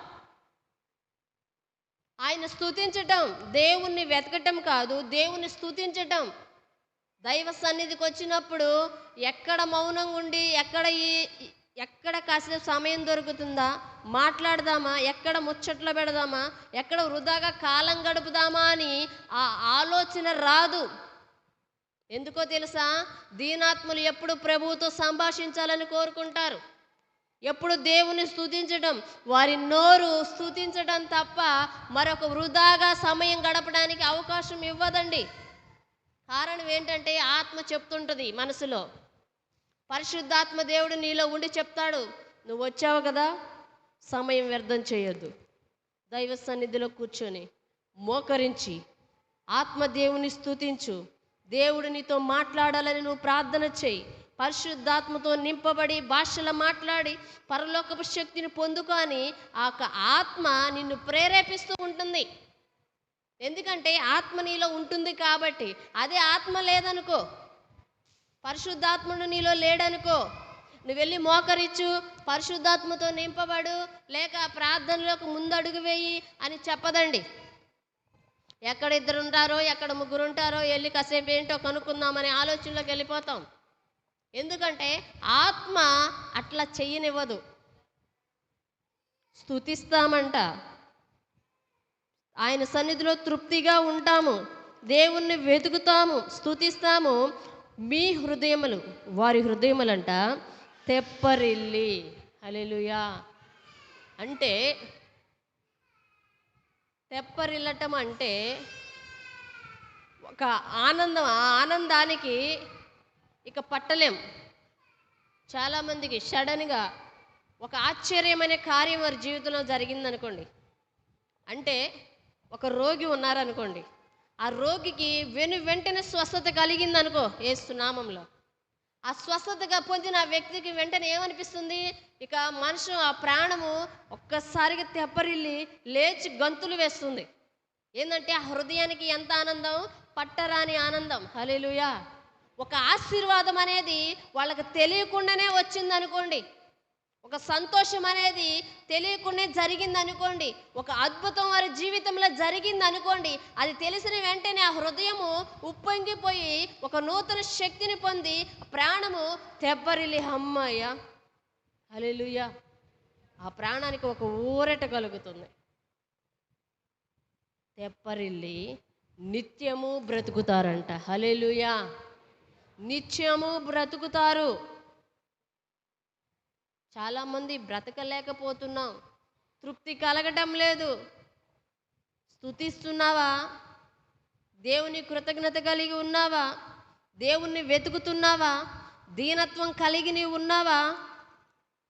ఆయన స్తుతించటం, దేవుణ్ణి వెతకటం కాదు, దేవుని స్తుతించటం. దైవ సన్నిధికి వచ్చినప్పుడు ఎక్కడ మౌనంగా ఉండి ఎక్కడ కాసేపు సమయం దొరుకుతుందా, మాట్లాడదామా, ఎక్కడ ముచ్చట్లు పెడదామా, ఎక్కడ వృధాగా కాలం గడుపుదామా అని ఆ ఆలోచన రాదు. ఎందుకో తెలుసా? దీనాత్ములు ఎప్పుడు ప్రభువుతో సంభాషించాలని కోరుకుంటారు, ఎప్పుడు దేవుని స్తుతించడం, వారి నోరు స్తుతించడం తప్ప మరొక వృధాగా సమయం గడపడానికి అవకాశం ఇవ్వదండి. కారణం ఏంటంటే ఆత్మ చెప్తుంటుంది మనసులో, పరిశుద్ధాత్మ దేవుడు నీలో ఉండి చెప్తాడు, నువ్వు వచ్చావు కదా, సమయం వ్యర్థం చేయొద్దు. దైవ సన్నిధిలో కూర్చొని మోకరించి ఆత్మదేవుని స్తుతించు. దేవుడు నీతో మాట్లాడాలని నువ్వు ప్రార్థన చేయి. పరిశుద్ధాత్మతో నింపబడి భాషలు మాట్లాడి పరలోకపు శక్తిని పొందుకొని ఆ ఆత్మ నిన్ను ప్రేరేపిస్తూ ఉంటుంది. ఎందుకంటే ఆత్మ నీలో ఉంటుంది కాబట్టి. అదే ఆత్మ లేదనుకో, పరిశుద్ధాత్ముడు నీలో లేడనుకో, నువ్వు వెళ్ళి మోకరిచ్చు, పరిశుద్ధాత్మతో నింపబడు, లేక ప్రార్థనలోకి ముందడుగు వేయి అని చెప్పదండి. ఎక్కడ ఇద్దరు ఉంటారో, ఎక్కడ ముగ్గురు ఉంటారో, వెళ్ళి కాసేపు ఏంటో కనుక్కుందామనే ఆలోచనలోకి వెళ్ళిపోతాం. ఎందుకంటే ఆత్మ అట్లా చెయ్యనివ్వదు. స్తుతిస్తామంట, ఆయన సన్నిధిలో తృప్తిగా ఉంటాము, దేవుణ్ణి వెతుకుతాము, స్తుతిస్తాము. మీ హృదయములు, వారి హృదయములంట తెప్పరిల్లి. హల్లెలూయా. అంటే తెప్పరిల్లటం అంటే ఒక ఆనందం. ఆ ఆనందానికి ఇక పట్టలేం. చాలామందికి సడన్గా ఒక ఆశ్చర్యమైన కార్యం వారి జీవితంలో జరిగిందనుకోండి. అంటే ఒక రోగి ఉన్నారనుకోండి, ఆ రోగికి వెంటనే స్వస్థత కలిగిందనుకో యేసు నామంలో. ఆ స్వస్థతగా పొందిన ఆ వ్యక్తికి వెంటనే ఏమనిపిస్తుంది? ఇక మనిషి ఆ ప్రాణము ఒక్కసారిగా తెప్పరిల్లి లేచి గంతులు వేస్తుంది. ఏంటంటే ఆ హృదయానికి ఎంత ఆనందం, పట్టరాని ఆనందం. హల్లెలూయా. ఒక ఆశీర్వాదం అనేది వాళ్ళకి తెలియకుండానే వచ్చిందనుకోండి, ఒక సంతోషం అనేది తెలియకుండా జరిగిందనుకోండి, ఒక అద్భుతం వారి జీవితంలో జరిగిందనుకోండి, అది తెలిసిన వెంటనే ఆ హృదయము ఉప్పొంగిపోయి ఒక నూతన శక్తిని పొంది ప్రాణము తెప్పరిల్లి అమ్మయ్య హల్లెలూయా, ఆ ప్రాణానికి ఒక ఊరట కలుగుతుంది. తెప్పరిల్లి నిత్యము బ్రతుకుతారంట. హల్లెలూయా. నిత్యము బ్రతుకుతారు. చాలామంది బ్రతకలేకపోతున్నాం, తృప్తి కలగటం లేదు. స్తుతిస్తున్నావా? దేవుని కృతజ్ఞత కలిగి ఉన్నావా? దేవుణ్ణి వెతుకుతున్నావా? దీనత్వం కలిగి నీవు ఉన్నావా?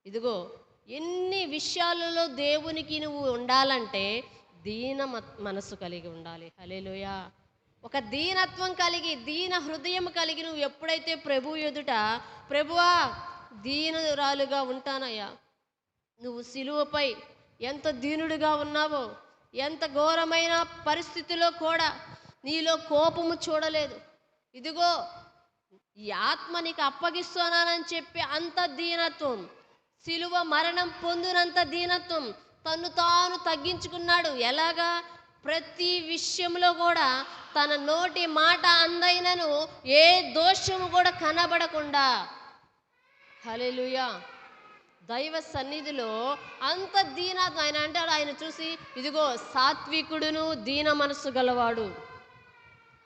ఇదిగో, ఎన్ని విషయాలలో దేవునికి నువ్వు ఉండాలంటే దీన మనసు కలిగి ఉండాలి. హల్లెలూయా. ఒక దీనత్వం కలిగి, దీన హృదయం కలిగి నువ్వు ఎప్పుడైతే ప్రభు ఎదుట, ప్రభువా దీనురాలుగా ఉంటానయ్యా, నువ్వు సిలువపై ఎంత దీనుడిగా ఉన్నావో, ఎంత ఘోరమైన పరిస్థితిలో కూడా నీలో కోపము చూడలేదు, ఇదిగో ఈ ఆత్మ నీకు అప్పగిస్తున్నానని చెప్పి అంత దీనత్వం, సిలువ మరణం పొందినంత దీనత్వం, తను తాను తగ్గించుకున్నాడు. ఎలాగా? ప్రతి విషయంలో కూడా తన నోటి మాట అందైనను ఏ దోషము కూడా కనబడకుండా. హల్లెలూయా. దైవ సన్నిధిలో అంత దీనత్వం. ఆయన అంటాడు, ఆయన చూసి ఇదిగో సాత్వికుడును దీన మనస్సు గలవాడు.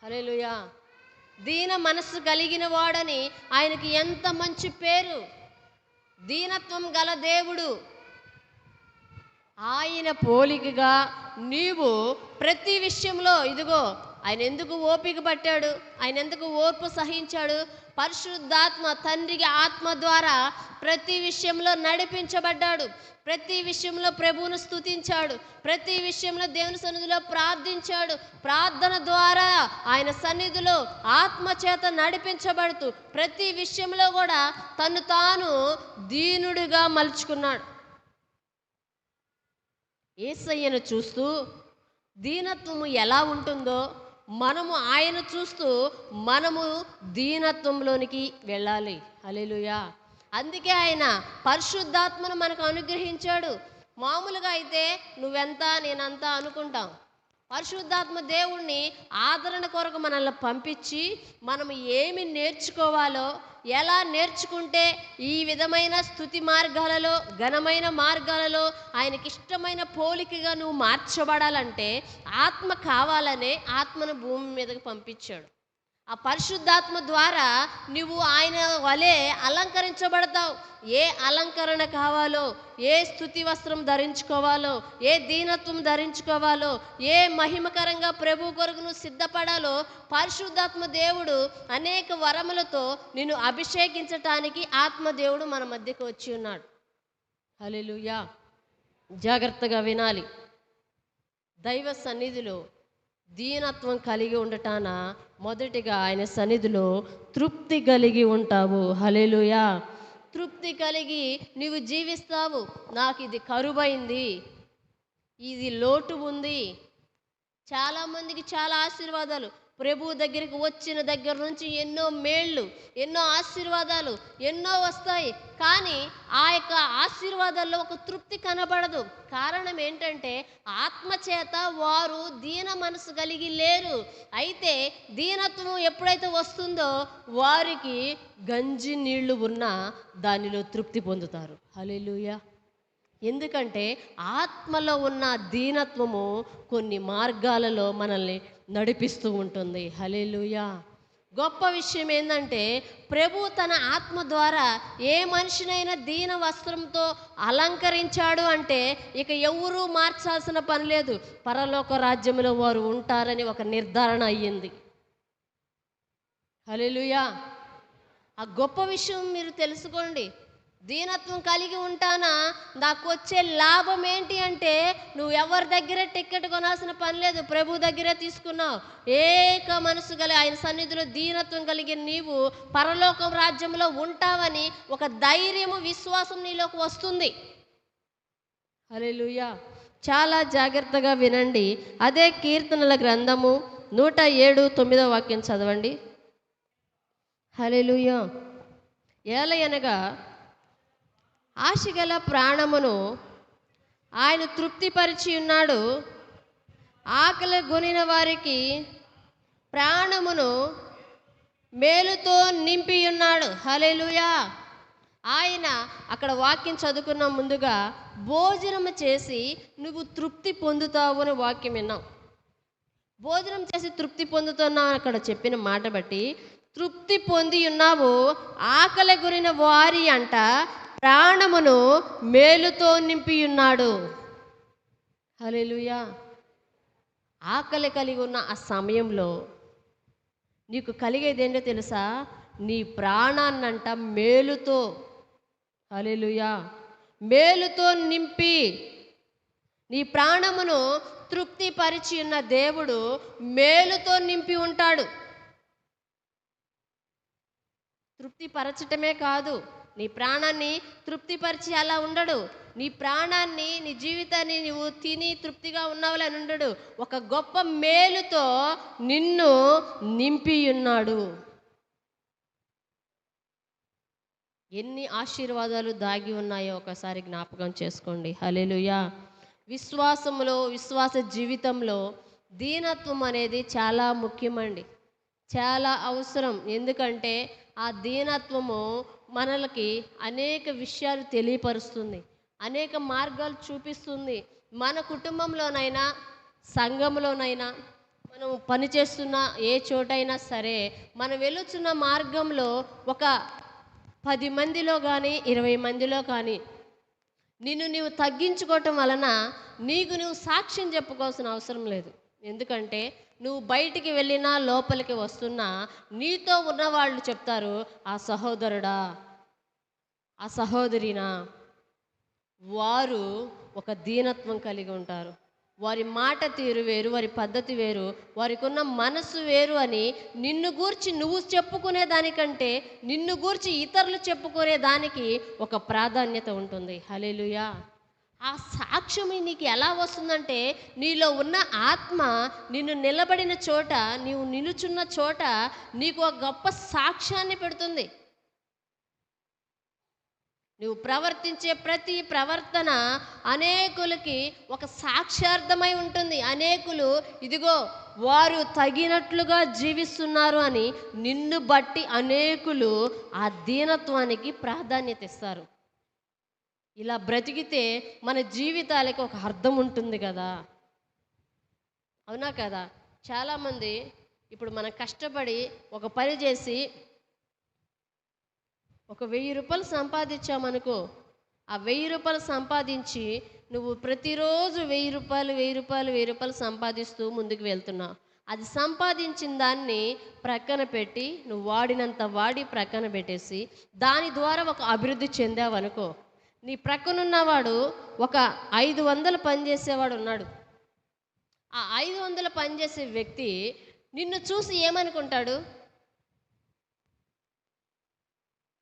హల్లెలూయా. దీన మనస్సు కలిగిన వాడని ఆయనకి ఎంత మంచి పేరు. దీనత్వం గల దేవుడు. ఆయన పోలికగా నీవు ప్రతి విషయంలో ఇదిగో ఆయన ఎందుకు ఓపిక పట్టాడు, ఆయన ఎందుకు ఓర్పు సహించాడు? పరిశుద్ధాత్మ తండ్రికి ఆత్మ ద్వారా ప్రతి విషయంలో నడిపించబడ్డాడు. ప్రతి విషయంలో ప్రభువును స్తుతించాడు. ప్రతి విషయంలో దేవుని సన్నిధిలో ప్రార్థించాడు. ప్రార్థన ద్వారా ఆయన సన్నిధిలో ఆత్మ చేత నడిపించబడుతూ ప్రతి విషయంలో కూడా తను తాను దీనుడిగా మలుచుకున్నాడు. యేసయ్యను చూస్తూ దీనత్వము ఎలా ఉంటుందో మనము ఆయన చూస్తూ మనము దీనత్వంలోనికి వెళ్ళాలి. హల్లెలూయా. అందుకే ఆయన పరిశుద్ధాత్మను మనకు అనుగ్రహించాడు. మామూలుగా అయితే నువ్వెంత నేనంత అనుకుంటాం. పరిశుద్ధాత్మ దేవుణ్ణి ఆదరణ కొరకు మనల్ని పంపించి మనం ఏమి నేర్చుకోవాలో, ఎలా నేర్చుకుంటే ఈ విధమైన స్తుతి మార్గాలలో, ఘనమైన మార్గాలలో ఆయనకి ఇష్టమైన పోలికగా నువ్వు మార్చబడాలంటే ఆత్మ కావాలనే ఆత్మను భూమి మీదకి పంపించాడు. ఆ పరిశుద్ధాత్మ ద్వారా నువ్వు ఆయన వలె అలంకరించబడతావు. ఏ అలంకరణ కావాలో, ఏ స్తుతి వస్త్రం ధరించుకోవాలో, ఏ దీనత్వం ధరించుకోవాలో, ఏ మహిమకరంగా ప్రభు కొరకు నువ్వు సిద్ధపడాలో పరిశుద్ధాత్మ దేవుడు అనేక వరములతో నిన్ను అభిషేకించటానికి ఆత్మదేవుడు మన మధ్యకు వచ్చి ఉన్నాడు. హల్లెలూయా. జాగ్రత్తగా వినాలి. దైవ సన్నిధిలో దీనత్వం కలిగి ఉండటాన మొదటిగా ఆయన సన్నిధిలో తృప్తి కలిగి ఉంటావు. హల్లెలూయా. తృప్తి కలిగి నీవు జీవిస్తావు. నాకు ఇది కరువైంది, ఇది లోటు ఉంది. చాలామందికి చాలా ఆశీర్వాదాలు, ప్రభు దగ్గరికి వచ్చిన దగ్గర నుంచి ఎన్నో మేళ్ళు, ఎన్నో ఆశీర్వాదాలు ఎన్నో వస్తాయి. కానీ ఆ యొక్క ఆశీర్వాదాల్లో ఒక తృప్తి కనబడదు. కారణం ఏంటంటే ఆత్మచేత వారు దీన మనసు కలిగి లేరు. అయితే దీనత్వం ఎప్పుడైతే వస్తుందో వారికి గంజి నీళ్లు ఉన్నా దానిలో తృప్తి పొందుతారు. హల్లెలూయా. ఎందుకంటే ఆత్మలో ఉన్న దీనత్వము కొన్ని మార్గాలలో మనల్ని నడిపిస్తూ ఉంటుంది. హల్లెలూయా. గొప్ప విషయం ఏంటంటే ప్రభు తన ఆత్మ ద్వారా ఏ మనిషినైనా దీన వస్త్రంతో అలంకరించాడు అంటే ఇక ఎవరూ మార్చాల్సిన పని లేదు. పరలోక రాజ్యంలో వారు ఉంటారని ఒక నిర్ధారణ అయ్యింది. హల్లెలూయా. ఆ గొప్ప విషయం మీరు తెలుసుకోండి. దీనత్వం కలిగి ఉంటానా నాకు వచ్చే లాభం ఏంటి అంటే నువ్వు ఎవరి దగ్గర టికెట్ కొనాల్సిన పని లేదు. ప్రభు దగ్గరే తీసుకున్నావు. ఏక మనసు కలిగి ఆయన సన్నిధిలో దీనత్వం కలిగి నీవు పరలోకం రాజ్యంలో ఉంటావని ఒక ధైర్యము, విశ్వాసం నీలోకి వస్తుంది. హల్లెలూయా. చాలా జాగ్రత్తగా వినండి. అదే కీర్తనల గ్రంథము 107:9 వాక్యం చదవండి. హల్లెలూయా. ఏలయనగా ఆశగల ప్రాణమును ఆయన తృప్తిపరిచి ఉన్నాడు. ఆకలి గొనిన వారికి ప్రాణమును మేలుతో నింపి ఉన్నాడు. హల్లెలూయా. ఆయన అక్కడ వాక్యం చదువుకున్న ముందుగా భోజనం చేసి నువ్వు తృప్తి పొందుతావు అని వాక్యం విన్నాం. భోజనం చేసి తృప్తి పొందుతున్నావు అక్కడ చెప్పిన మాట బట్టి తృప్తి పొంది ఉన్నావు. ఆకలి గురిన వారి అంట ప్రాణమును మేలుతో నింపి ఉన్నాడు. హల్లెలూయా. ఆకలి కలిగి ఉన్న ఆ సమయంలో నీకు కలిగేది ఏంటో తెలుసా? నీ ప్రాణాన్నంట మేలుతో, హల్లెలూయా, మేలుతో నింపి నీ ప్రాణమును తృప్తిపరిచి ఉన్న దేవుడు మేలుతో నింపి ఉంటాడు. తృప్తిపరచటమే కాదు, నీ ప్రాణాన్ని తృప్తిపరిచి అలా ఉండడు. నీ ప్రాణాన్ని, నీ జీవితాన్ని నువ్వు తిని తృప్తిగా ఉన్నావులే అని ఉండడు. ఒక గొప్ప మేలుతో నిన్ను నింపి ఉన్నాడు. ఎన్ని ఆశీర్వాదాలు దాగి ఉన్నాయో ఒకసారి జ్ఞాపకం చేసుకోండి. హల్లెలూయా. విశ్వాసంలో, విశ్వాస జీవితంలో దీనత్వం అనేది చాలా ముఖ్యమండి, చాలా అవసరం. ఎందుకంటే ఆ దీనత్వము మనలకి అనేక విషయాలు తెలియపరుస్తుంది, అనేక మార్గాలు చూపిస్తుంది. మన కుటుంబంలోనైనా, సంఘంలోనైనా, మనం పనిచేస్తున్న ఏ చోటైనా సరే మనం వెళుతున్న మార్గంలో ఒక 10 మందిలో కానీ 20 మందిలో కానీ నిన్ను నీవు తగ్గించుకోవటం వలన నీకు నువ్వు సాక్ష్యం చెప్పుకోవాల్సిన అవసరం లేదు. ఎందుకంటే నువ్వు బయటికి వెళ్ళినా లోపలికి వస్తున్నా నీతో ఉన్న వాళ్ళు చెప్తారు, ఆ సహోదరుడా, ఆ సహోదరినా, వారు ఒక దీనత్వం కలిగి ఉంటారు. వారి మాట తీరు వేరు, వారి పద్ధతి వేరు, వారికి ఉన్న మనసు వేరు అని నిన్ను గూర్చి నువ్వు చెప్పుకునే దానికంటే నిన్ను గూర్చి ఇతరులు చెప్పుకునే దానికి ఒక ప్రాధాన్యత ఉంటుంది. హల్లెలూయా. ఆ సాక్ష్యం నీకు ఎలా వస్తుందంటే, నీలో ఉన్న ఆత్మ నిన్ను నిలబడిన చోట, నీవు నిలుచున్న చోట నీకు ఒక గొప్ప సాక్ష్యాన్ని పెడుతుంది. నువ్వు ప్రవర్తించే ప్రతి ప్రవర్తన అనేకులకి ఒక సాక్ష్యార్థమై ఉంటుంది. అనేకులు ఇదిగో వారు తగినట్లుగా జీవిస్తున్నారు అని నిన్ను బట్టి అనేకులు ఆ దీనత్వానికి ప్రాధాన్యత ఇస్తారు. ఇలా బ్రతికితే మన జీవితాలకి ఒక అర్థం ఉంటుంది కదా, అవునా కదా? చాలామంది ఇప్పుడు మనం కష్టపడి ఒక పని చేసి ఒక 1000 రూపాయలు సంపాదించామనుకో, ఆ 1000 రూపాయలు సంపాదించి నువ్వు ప్రతిరోజు 1000 రూపాయలు 1000 రూపాయలు 1000 రూపాయలు సంపాదిస్తూ ముందుకు వెళ్తున్నావు. అది సంపాదించిన దాన్ని ప్రక్కన పెట్టి నువ్వు వాడినంత వాడి ప్రక్కన పెట్టేసి దాని ద్వారా ఒక అభివృద్ధి చెందావనుకో, నీ ప్రక్కనున్నవాడు ఒక 500 పనిచేసేవాడు ఉన్నాడు. ఆ 500 పనిచేసే వ్యక్తి నిన్ను చూసి ఏమనుకుంటాడు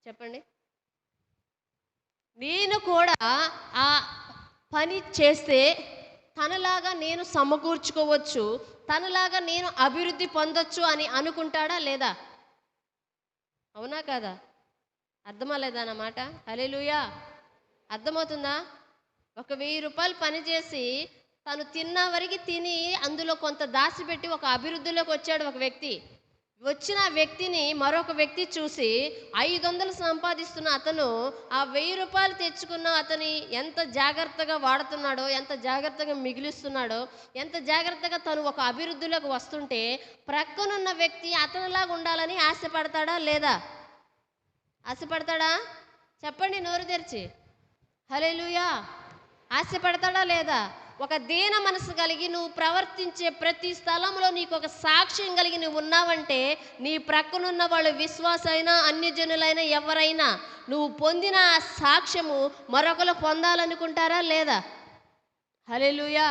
చెప్పండి? నేను కూడా ఆ పని చేస్తే తనలాగా నేను సమకూర్చుకోవచ్చు, తనలాగా నేను అభివృద్ధి పొందొచ్చు అని అనుకుంటాడా లేదా? అవునా కదా? అర్థమా లేదా అన్నమాట? హల్లెలూయా. అర్థమవుతుందా? ఒక 1000 రూపాయలు పని చేసి తను తిన్న వరకు తిని అందులో కొంత దాచిపెట్టి ఒక అభివృద్ధిలోకి వచ్చాడు ఒక వ్యక్తి. వచ్చిన వ్యక్తిని మరొక వ్యక్తి చూసి 500 సంపాదిస్తున్న అతను ఆ 1000 రూపాయలు తెచ్చుకున్న అతని ఎంత జాగ్రత్తగా వాడుతున్నాడో, ఎంత జాగ్రత్తగా మిగిలిస్తున్నాడో, ఎంత జాగ్రత్తగా తను ఒక అభివృద్ధిలోకి వస్తుంటే ప్రక్కనున్న వ్యక్తి అతనిలాగా ఉండాలని ఆశపడతాడా లేదా? ఆశపడతాడా? చెప్పండి నోరు తెరిచి. హల్లెలూయా. ఆశపడతాడా లేదా? ఒక దీన మనసు కలిగి నువ్వు ప్రవర్తించే ప్రతి స్థలంలో నీకు ఒక సాక్ష్యం కలిగి నువ్వు ఉన్నావంటే, నీ ప్రక్కనున్న వాళ్ళు విశ్వాసైనా అన్యజనులైనా ఎవరైనా నువ్వు పొందిన ఆ సాక్ష్యము మరొకరు పొందాలనుకుంటారా లేదా? హల్లెలూయా.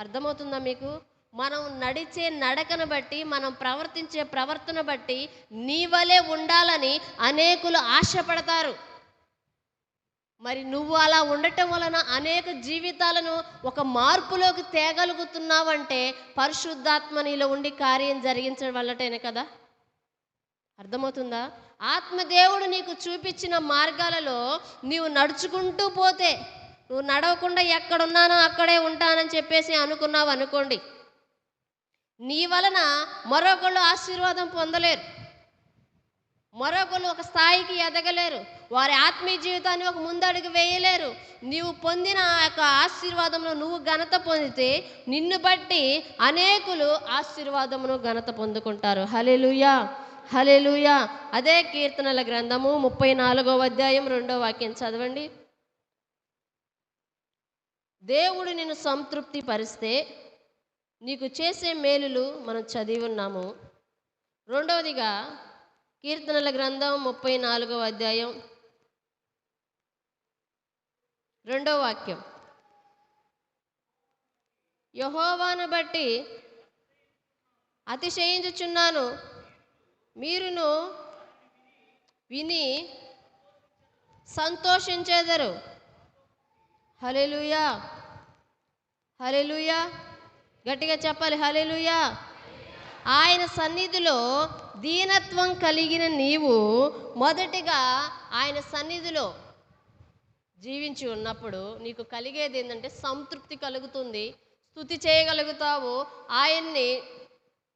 అర్థమవుతుందా మీకు? మనం నడిచే నడకను బట్టి, మనం ప్రవర్తించే ప్రవర్తన బట్టి నీ వలే ఉండాలని అనేకులు ఆశపడతారు. మరి నువ్వు అలా ఉండటం వలన అనేక జీవితాలను ఒక మార్పులోకి తేగలుగుతున్నావంటే పరిశుద్ధాత్మ నీలో ఉండి కార్యం జరిగించడం వల్లటేనే కదా. అర్థమవుతుందా? ఆత్మదేవుడు నీకు చూపించిన మార్గాలలో నీవు నడుచుకుంటూ పోతే, నువ్వు నడవకుండా ఎక్కడున్నానో అక్కడే ఉంటానని చెప్పేసి అనుకున్నావు అనుకోండి, నీ వలన మరొకళ్ళు ఆశీర్వాదం పొందలేరు, మరొకరు ఒక స్థాయికి ఎదగలేరు, వారి ఆత్మీయ జీవితాన్ని ఒక ముందడుగు వేయలేరు. నీవు పొందిన ఆ యొక్క ఆశీర్వాదంలో నువ్వు ఘనత పొందితే నిన్ను బట్టి అనేకులు ఆశీర్వాదమును ఘనత పొందుకుంటారు. హల్లెలూయా. హల్లెలూయా. అదే కీర్తనల గ్రంథము 34వ అధ్యాయం 2వ వాక్యం చదవండి. దేవుడు నిన్ను సంతృప్తి పరిస్తే నీకు చేసే మేలులు మనం చదివి ఉన్నాము. రెండవదిగా కీర్తనల గ్రంథం 34వ అధ్యాయం 2వ వాక్యం, యెహోవాను బట్టి అతిశయించుచున్నాను, మీరును విని సంతోషించెదరు. హల్లెలూయా. హల్లెలూయా. గట్టిగా చెప్పాలి హల్లెలూయా. ఆయన సన్నిధిలో దీనత్వం కలిగిన నీవు మొదటిగా ఆయన సన్నిధిలో జీవించి ఉన్నప్పుడు నీకు కలిగేది ఏంటంటే సంతృప్తి కలుగుతుంది, స్తుతి చేయగలుగుతావు, ఆయన్ని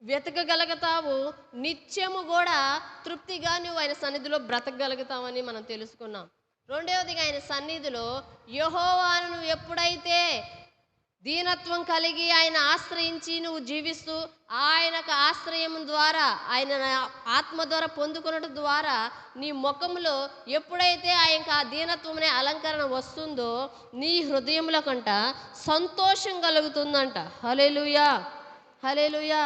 వెతకగలుగుతావు, నిత్యము కూడా తృప్తిగా నువ్వు ఆయన సన్నిధిలో బ్రతకగలుగుతావని మనం తెలుసుకున్నాం. రెండవదిగా ఆయన సన్నిధిలో యెహోవాను నువ్వు ఎప్పుడైతే దీనత్వం కలిగి ఆయన ఆశ్రయించి నువ్వు జీవిస్తూ ఆయనకు ఆశ్రయం ద్వారా, ఆయన ఆత్మ ద్వారా పొందుకున్నట్టు ద్వారా నీ ముఖంలో ఎప్పుడైతే ఆయనకు ఆ దీనత్వం అనే అలంకరణ వస్తుందో నీ హృదయంలో కంట సంతోషం కలుగుతుందంట. హల్లెలూయా. హల్లెలూయా.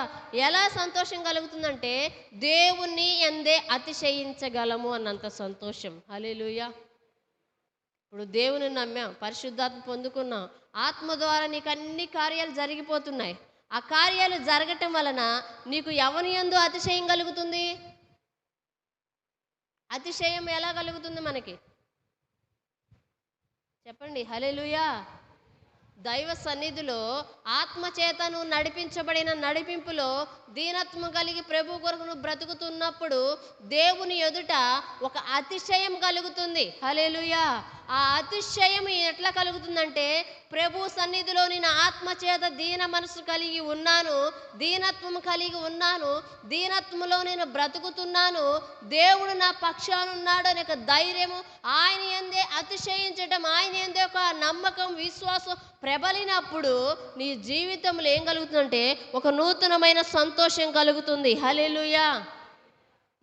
ఎలా సంతోషం కలుగుతుందంటే దేవుణ్ణి ఎందే అతిశయించగలము అన్నంత సంతోషం. హల్లెలూయా. ఇప్పుడు దేవుని నమ్మాం, పరిశుద్ధాత్మ పొందుకున్నాం, ఆత్మ ద్వారా నీకు అన్ని కార్యాలు జరిగిపోతున్నాయి. ఆ కార్యాలు జరగటం వలన నీకు ఎవని యందు అతిశయం కలుగుతుంది? అతిశయం ఎలా కలుగుతుంది మనకి? చెప్పండి. హల్లెలూయా. దైవ సన్నిధిలో ఆత్మచేత నువ్వు నడిపించబడిన నడిపింపులో దీనత్వం కలిగి ప్రభు కొరకు నువ్వు బ్రతుకుతున్నప్పుడు దేవుని ఎదుట ఒక అతిశయం కలుగుతుంది. హల్లెలూయా. ఆ అతిశయం ఎట్లా కలుగుతుందంటే ప్రభు సన్నిధిలో నేను ఆత్మచేత దీన మనసు కలిగి ఉన్నాను, దీనత్వం కలిగి ఉన్నాను, దీనత్వంలో నేను బ్రతుకుతున్నాను, దేవుడు నా పక్షాన ఉన్నాడు అనే ఒక ధైర్యము, ఆయన యందే అతిశయించడం, ఆయన యందే ఒక నమ్మకం, విశ్వాసం ప్రబలినప్పుడు నీ జీవితంలో ఏం కలుగుతుందంటే ఒక నూతనమైన సంతోషం కలుగుతుంది. హల్లెలూయా.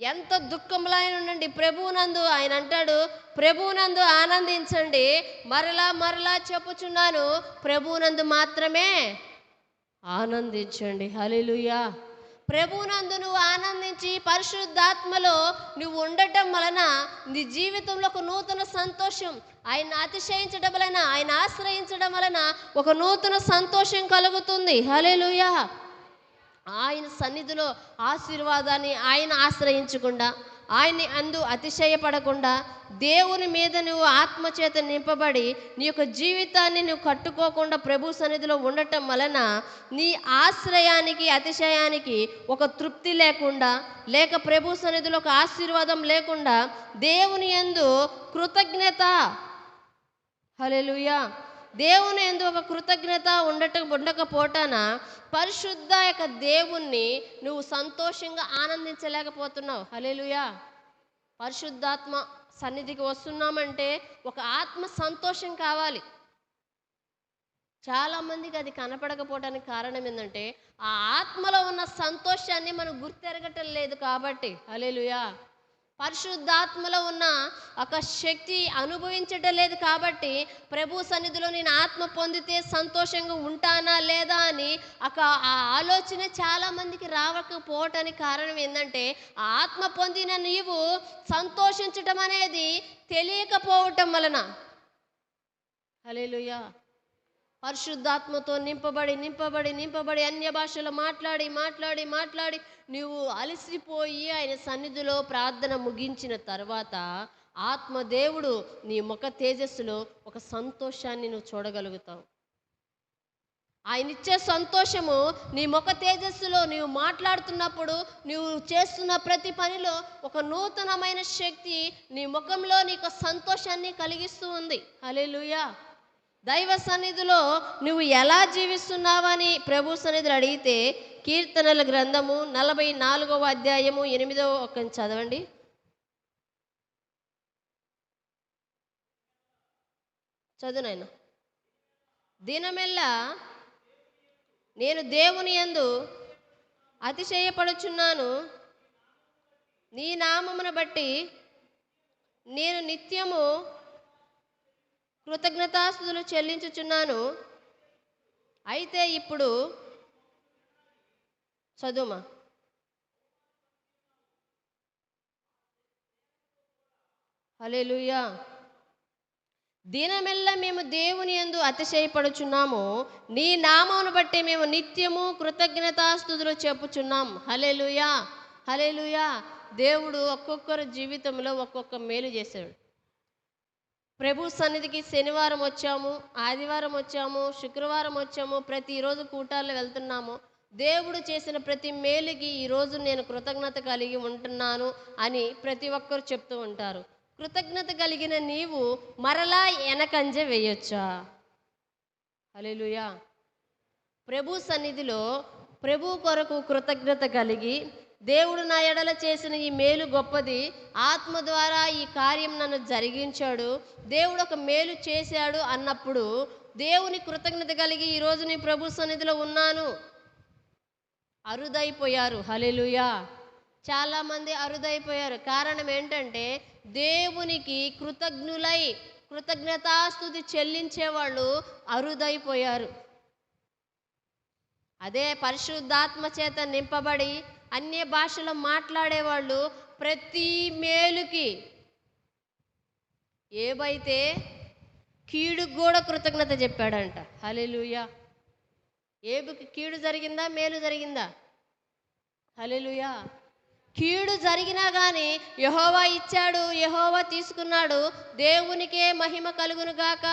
ఎంత దుఃఖంలో ఆయన ఉండండి, ప్రభువునందు ఆయన అంటాడు, ప్రభువునందు ఆనందించండి, మరలా మరలా చెప్పుచున్నాను, ప్రభువునందు మాత్రమే ఆనందించండి. హల్లెలూయా. ప్రభువునందు నువ్వు ఆనందించి పరిశుద్ధాత్మలో నువ్వు ఉండటం వలన నీ జీవితంలో ఒక నూతన సంతోషం, ఆయన అతిశయించడం వలన, ఆయన ఆశ్రయించడం వలన ఒక నూతన సంతోషం కలుగుతుంది. హల్లెలూయా. ఆయన సన్నిధిలో ఆశీర్వాదాన్ని ఆయన ఆశ్రయించకుండా, ఆయన్ని అందు అతిశయపడకుండా, దేవుని మీద నువ్వు ఆత్మచేత నింపబడి నీ యొక్క జీవితాన్ని నువ్వు కట్టుకోకుండా ప్రభు సన్నిధిలో ఉండటం వలన నీ ఆశ్రయానికి, అతిశయానికి ఒక తృప్తి లేకుండా, లేక ప్రభు సన్నిధిలో ఒక ఆశీర్వాదం లేకుండా దేవుని యందు కృతజ్ఞత, హల్లెలూయా, దేవుని యందు ఒక కృతజ్ఞత ఉండకపోవటాన పరిశుద్ధ యొక్క దేవుణ్ణి నువ్వు సంతోషంగా ఆనందించలేకపోతున్నావు. హల్లెలూయా. పరిశుద్ధాత్మ సన్నిధికి వస్తున్నామంటే ఒక ఆత్మ సంతోషం కావాలి. చాలామందికి అది కనపడకపోవడానికి కారణం ఏంటంటే ఆ ఆత్మలో ఉన్న సంతోషాన్ని మనం గుర్తెరగటం లేదు కాబట్టి. హల్లెలూయా. పరిశుద్ధాత్మలో ఉన్న ఒక శక్తి అనుభవించటం లేదు కాబట్టి ప్రభు సన్నిధిలో నేను ఆత్మ పొందితే సంతోషంగా ఉంటానా లేదా అని ఆ ఆలోచన చాలామందికి రావకపోవటానికి కారణం ఏంటంటే ఆ ఆత్మ పొందిన నీవు సంతోషించటం అనేది తెలియకపోవటం వలన. హల్లెలూయా. పరిశుద్ధాత్మతో నింపబడి అన్య భాషలు మాట్లాడి నువ్వు అలసిపోయి ఆయన సన్నిధిలో ప్రార్థన ముగించిన తర్వాత ఆత్మదేవుడు నీ ముఖ తేజస్సులో ఒక సంతోషాన్ని నువ్వు చూడగలుగుతావు. ఆయన ఇచ్చే సంతోషము నీ ముఖ తేజస్సులో నీవు మాట్లాడుతున్నప్పుడు, నువ్వు చేస్తున్న ప్రతి పనిలో ఒక నూతనమైన శక్తి నీ ముఖంలో నీకు సంతోషాన్ని కలిగిస్తూ ఉంది. హల్లెలూయా. దైవ సన్నిధిలో నువ్వు ఎలా జీవిస్తున్నావని ప్రభు సన్నిధిలో అడిగితే కీర్తనల గ్రంథము 44వ అధ్యాయము 8వ వచనం చదవండి. చదువునైనా. దినమెల్లా నేను దేవుని యందు అతిశయపడుచున్నాను, నీ నామమును బట్టి నేను నిత్యము కృతజ్ఞతాస్తుతులు చెల్లించుచున్నాను. అయితే ఇప్పుడు చదువుమా. హల్లెలూయా. దినమెల్లా మేము దేవుని యందు అతిశయపడుచున్నాము, నీ నామమును బట్టి మేము నిత్యము కృతజ్ఞతాస్తుతులు చెప్పుచున్నాం. హల్లెలూయా. హల్లెలూయా. దేవుడు ఒక్కొక్కరి జీవితంలో ఒక్కొక్క మేలు చేశాడు. ప్రభు సన్నిధికి శనివారం వచ్చాము, ఆదివారం వచ్చాము, శుక్రవారం వచ్చాము, ప్రతిరోజు కూటాల్లో వెళ్తున్నాము. దేవుడు చేసిన ప్రతి మేలుకి ఈరోజు నేను కృతజ్ఞత కలిగి ఉంటున్నాను అని ప్రతి ఒక్కరు చెప్తూ ఉంటారు. కృతజ్ఞత కలిగిన నీవు మరలా వెనకంజ వేయొచ్చా? హల్లెలూయా. ప్రభు సన్నిధిలో ప్రభు కొరకు కృతజ్ఞత కలిగి, దేవుడు నా ఎడల చేసిన ఈ మేలు గొప్పది, ఆత్మ ద్వారా ఈ కార్యం నన్ను జరిగించాడు, దేవుడు ఒక మేలు చేశాడు అన్నప్పుడు దేవుని కృతజ్ఞత కలిగి ఈరోజు నీ ప్రభు సన్నిధిలో ఉన్నాను. అరుదైపోయారు. హల్లెలూయా. చాలామంది అరుదైపోయారు. కారణం ఏంటంటే దేవునికి కృతజ్ఞతాస్తుతి చెల్లించేవాళ్ళు అరుదైపోయారు. అదే పరిశుద్ధాత్మ చేత నింపబడి అన్య భాషలో మాట్లాడేవాళ్ళు ప్రతి మేలుకి ఏవైతే కీడుకు కూడా కృతజ్ఞత చెప్పాడంట. హల్లెలూయా. ఏబుకి కీడు జరిగిందా, మేలు జరిగిందా? హల్లెలూయా. కీడు జరిగినా కానీ యెహోవా ఇచ్చాడు, యెహోవా తీసుకున్నాడు, దేవునికే మహిమ కలుగును గాక.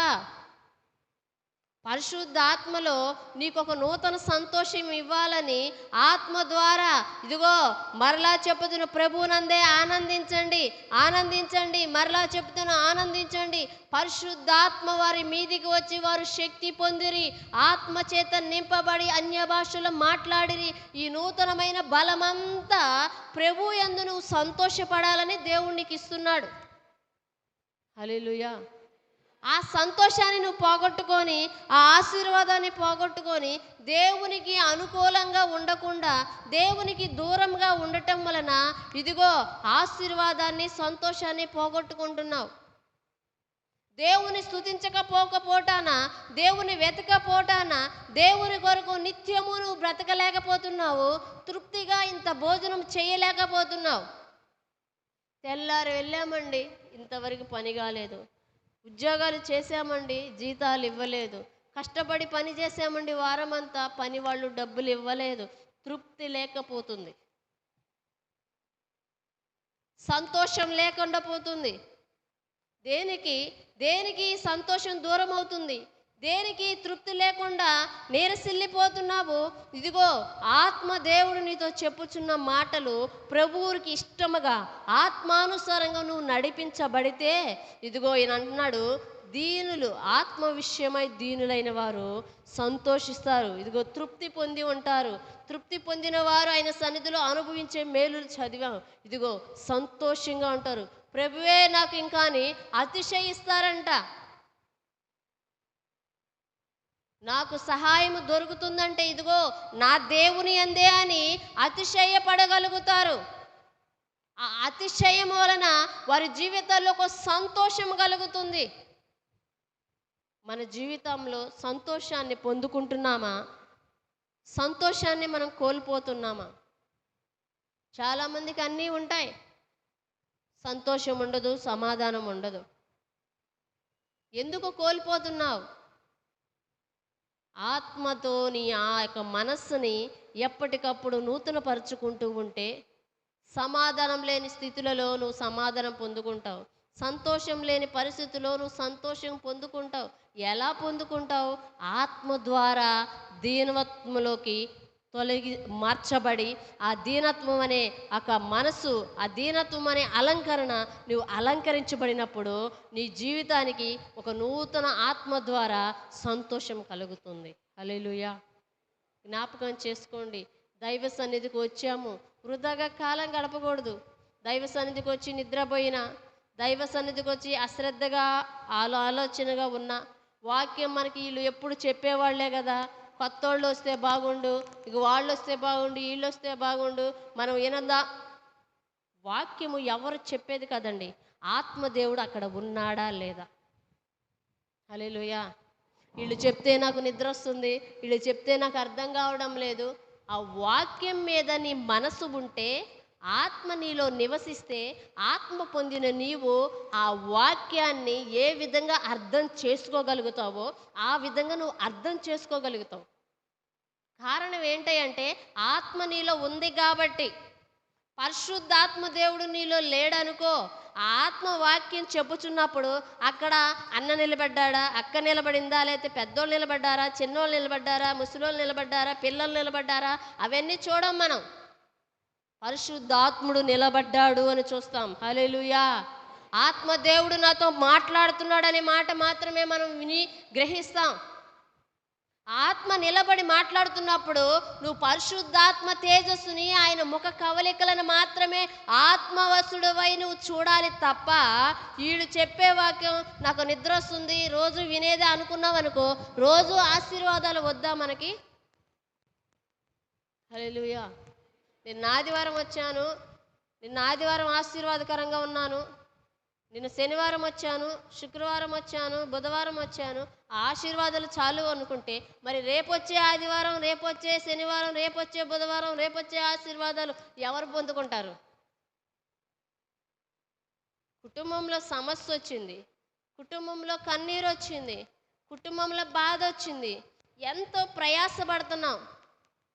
పరిశుద్ధాత్మలో నీకు ఒక నూతన సంతోషం ఇవ్వాలని ఆత్మ ద్వారా ఇదిగో మరలా చెప్పుతున్న ప్రభువునందే ఆనందించండి, ఆనందించండి, మరలా చెప్తున్న ఆనందించండి. పరిశుద్ధాత్మ వారి మీదికి వచ్చి వారు శక్తి పొందిరి, ఆత్మ చేత నింపబడి అన్య భాషలో మాట్లాడిరి. ఈ నూతనమైన బలమంతా ప్రభు యందు నువ్వు సంతోషపడాలని దేవునికి ఇస్తున్నాడు. హల్లెలూయా. ఆ సంతోషాన్ని నువ్వు పోగొట్టుకొని, ఆ ఆశీర్వాదాన్ని పోగొట్టుకొని దేవునికి అనుకూలంగా ఉండకుండా దేవునికి దూరంగా ఉండటం వలన ఇదిగో ఆశీర్వాదాన్ని, సంతోషాన్ని పోగొట్టుకుంటున్నావు. దేవుని స్తుతించకపోకపోటాన, దేవుని వెతకపోటాన, దేవుని కొరకు నిత్యము నువ్వు బ్రతకలేకపోతున్నావు. తృప్తిగా ఇంత భోజనం చేయలేకపోతున్నావు. తెల్లారి వెళ్ళామండి, ఇంతవరకు పని కాలేదు. ఉద్యోగాలు చేశామండి, జీతాలు ఇవ్వలేదు. కష్టపడి పని చేశామండి వారమంతా, పని వాళ్ళు డబ్బులు ఇవ్వలేదు. తృప్తి లేకపోతుంది, సంతోషం లేకుండా పోతుంది. దేనికి దేనికి సంతోషం దూరం అవుతుంది, దేనికి తృప్తి లేకుండా నీరసిల్లిపోతున్నావు. ఇదిగో ఆత్మ దేవుడు నీతో చెప్పుచున్న మాటలు ప్రభువుకి ఇష్టముగా ఆత్మానుసారంగా నువ్వు నడిపించబడితే ఇదిగో ఈయన అంటున్నాడు, దీనులు ఆత్మ విషయమై దీనులైన వారు సంతోషిస్తారు. ఇదిగో తృప్తి పొంది ఉంటారు. తృప్తి పొందిన వారు ఆయన సన్నిధిలో అనుభవించే మేలులు చదివాం. ఇదిగో సంతోషంగా ఉంటారు. ప్రభువే నాకు ఇంకా అని అతిశయిస్తారంట. నాకు సహాయం దొరుకుతుందంటే ఇదిగో నా దేవుని అందే అని అతిశయపడగలుగుతారు. ఆ అతిశయం వలన వారి జీవితాల్లో ఒక సంతోషం కలుగుతుంది. మన జీవితంలో సంతోషాన్ని పొందుకుంటున్నామా, సంతోషాన్ని మనం కోల్పోతున్నామా? చాలామందికి అన్నీ ఉంటాయి, సంతోషం ఉండదు, సమాధానం ఉండదు. ఎందుకు కోల్పోతున్నావు? ఆత్మతో నీ ఆ యొక్క మనస్సుని ఎప్పటికప్పుడు నూతనపరుచుకుంటూ ఉంటే సమాధానం లేని స్థితులలో నువ్వు సమాధానం పొందుకుంటావు. సంతోషం లేని పరిస్థితుల్లో నువ్వు సంతోషం పొందుకుంటావు. ఎలా పొందుకుంటావు? ఆత్మ ద్వారా దీనత్వంలోకి మార్చబడి ఆ దీనత్వం అనే ఒక మనసు, ఆ దీనత్వం అనే అలంకరణ నువ్వు అలంకరించబడినప్పుడు నీ జీవితానికి ఒక నూతన ఆత్మ ద్వారా సంతోషం కలుగుతుంది. హల్లెలూయా. జ్ఞాపకం చేసుకోండి, దైవ సన్నిధికి వచ్చాము, వృధాగా కాలం గడపకూడదు. దైవ సన్నిధికి వచ్చి నిద్రపోయినా, దైవ సన్నిధికి వచ్చి అశ్రద్ధగా ఆలోచనగా ఉన్న వాక్యం మనకి వీళ్ళు ఎప్పుడు చెప్పేవాళ్లే కదా, కొత్తోళ్ళు వస్తే బాగుండు, ఇక వాళ్ళు వస్తే బాగుండు, వీళ్ళు వస్తే బాగుండు, మనం వినదా. వాక్యము ఎవరు చెప్పేది కదండి, ఆత్మదేవుడు అక్కడ ఉన్నాడా లేదా? హల్లెలూయా. వీళ్ళు చెప్తే నాకు నిద్ర వస్తుంది, వీళ్ళు చెప్తే నాకు అర్థం కావడం లేదు. ఆ వాక్యం మీద నీ మనసు ఉంటే, ఆత్మ నీలో నివసిస్తే, ఆత్మ పొందిన నీవు ఆ వాక్యాన్ని ఏ విధంగా అర్థం చేసుకోగలుగుతావో ఆ విధంగా నువ్వు అర్థం చేసుకోగలుగుతావు. కారణం ఏంటంటే ఆత్మ నీలో ఉంది కాబట్టి. పరిశుద్ధాత్మ దేవుడు నీలో లేడనుకో, ఆ ఆత్మ వాక్యం చెప్పుచున్నప్పుడు అక్కడ అన్న నిలబడ్డాడా, అక్క నిలబడిందా, లేకపోతే పెద్దోళ్ళు నిలబడ్డారా, చిన్నోళ్ళు నిలబడ్డారా, ముసలోళ్ళు నిలబడ్డారా, పిల్లలు నిలబడ్డారా, అవన్నీ చూడం మనం. పరిశుద్ధాత్ముడు నిలబడ్డాడు అని చూస్తాం. హల్లెలూయా. ఆత్మదేవుడు నాతో మాట్లాడుతున్నాడనే మాట మాత్రమే మనం విని గ్రహిస్తాం. ఆత్మ నిలబడి మాట్లాడుతున్నప్పుడు నువ్వు పరిశుద్ధాత్మ తేజస్సుని, ఆయన ముఖ కవలికలను మాత్రమే ఆత్మవశుడవై నువ్వు చూడాలి తప్ప, వీళ్ళు చెప్పే వాక్యం నాకు నిద్ర వస్తుంది రోజు వినేదే అనుకున్నావు అనుకో, రోజు ఆశీర్వాదాలు వద్దా మనకి? హల్లెలూయా. నిన్న ఆదివారం వచ్చాను, నిన్న ఆదివారం ఆశీర్వాదకరంగా ఉన్నాను, నేను శనివారం వచ్చాను, శుక్రవారం వచ్చాను, బుధవారం వచ్చాను, ఆ ఆశీర్వాదాలు చాలు అనుకుంటే మరి రేపొచ్చే ఆదివారం, రేపొచ్చే శనివారం, రేపొచ్చే బుధవారం, రేపొచ్చే ఆశీర్వాదాలు ఎవరు పొందుకుంటారు? కుటుంబంలో సమస్య వచ్చింది, కుటుంబంలో కన్నీరు వచ్చింది, కుటుంబంలో బాధ వచ్చింది, ఎంతో ప్రయాసపడుతున్నాం.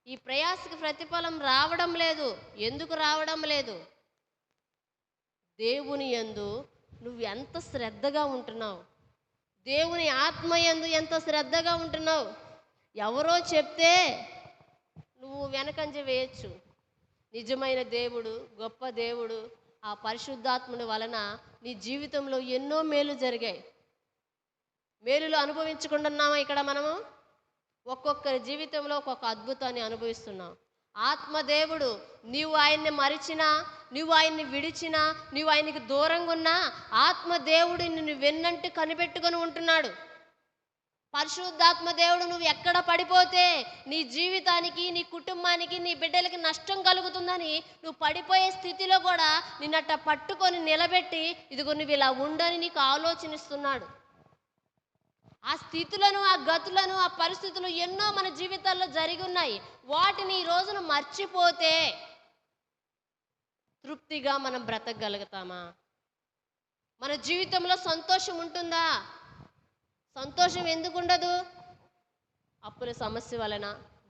ఈ ప్రయాసకి ప్రతిఫలం రావడం లేదు. ఎందుకు రావడం లేదు? దేవుని యందు నువ్వు ఎంత శ్రద్ధగా ఉంటున్నావు, దేవుని ఆత్మ యందు ఎంత శ్రద్ధగా ఉంటున్నావు. ఎవరో చెప్తే నువ్వు వెనకంజ వేయచ్చు. నిజమైన దేవుడు, గొప్ప దేవుడు, ఆ పరిశుద్ధాత్ముని వలన నీ జీవితంలో ఎన్నో మేలు జరిగాయి. మేలులు అనుభవించకుండా ఉన్నామా ఇక్కడ మనము? ఒక్కొక్కరి జీవితంలో ఒక్కొక్క అద్భుతాన్ని అనుభవిస్తున్నాం. ఆత్మదేవుడు, నీవు ఆయన్ని మరిచినా, నువ్వు ఆయన్ని విడిచినా, నువ్వు ఆయనకి దూరంగా ఉన్నా ఆత్మదేవుడు నిన్ను వెన్నంటి కనిపెట్టుకొని ఉంటున్నాడు. పరిశుద్ధాత్మ దేవుడు నువ్వు ఎక్కడ పడిపోతే నీ జీవితానికి, నీ కుటుంబానికి, నీ బిడ్డలకి నష్టం కలుగుతుందని నువ్వు పడిపోయే స్థితిలో కూడా నిన్నట్ట పట్టుకొని నిలబెట్టి ఇదిగో నువ్వు ఇలా ఉండని నీకు ఆలోచనిస్తున్నాడు. ఆ స్థితులను, ఆ గతులను, ఆ పరిస్థితులు ఎన్నో మన జీవితాల్లో జరిగి ఉన్నాయి. వాటిని ఈ రోజున మర్చిపోతే తృప్తిగా మనం బ్రతకగలుగుతామా? మన జీవితంలో సంతోషం ఉంటుందా? సంతోషం ఎందుకు ఉండదు? అప్పుల సమస్య వలన,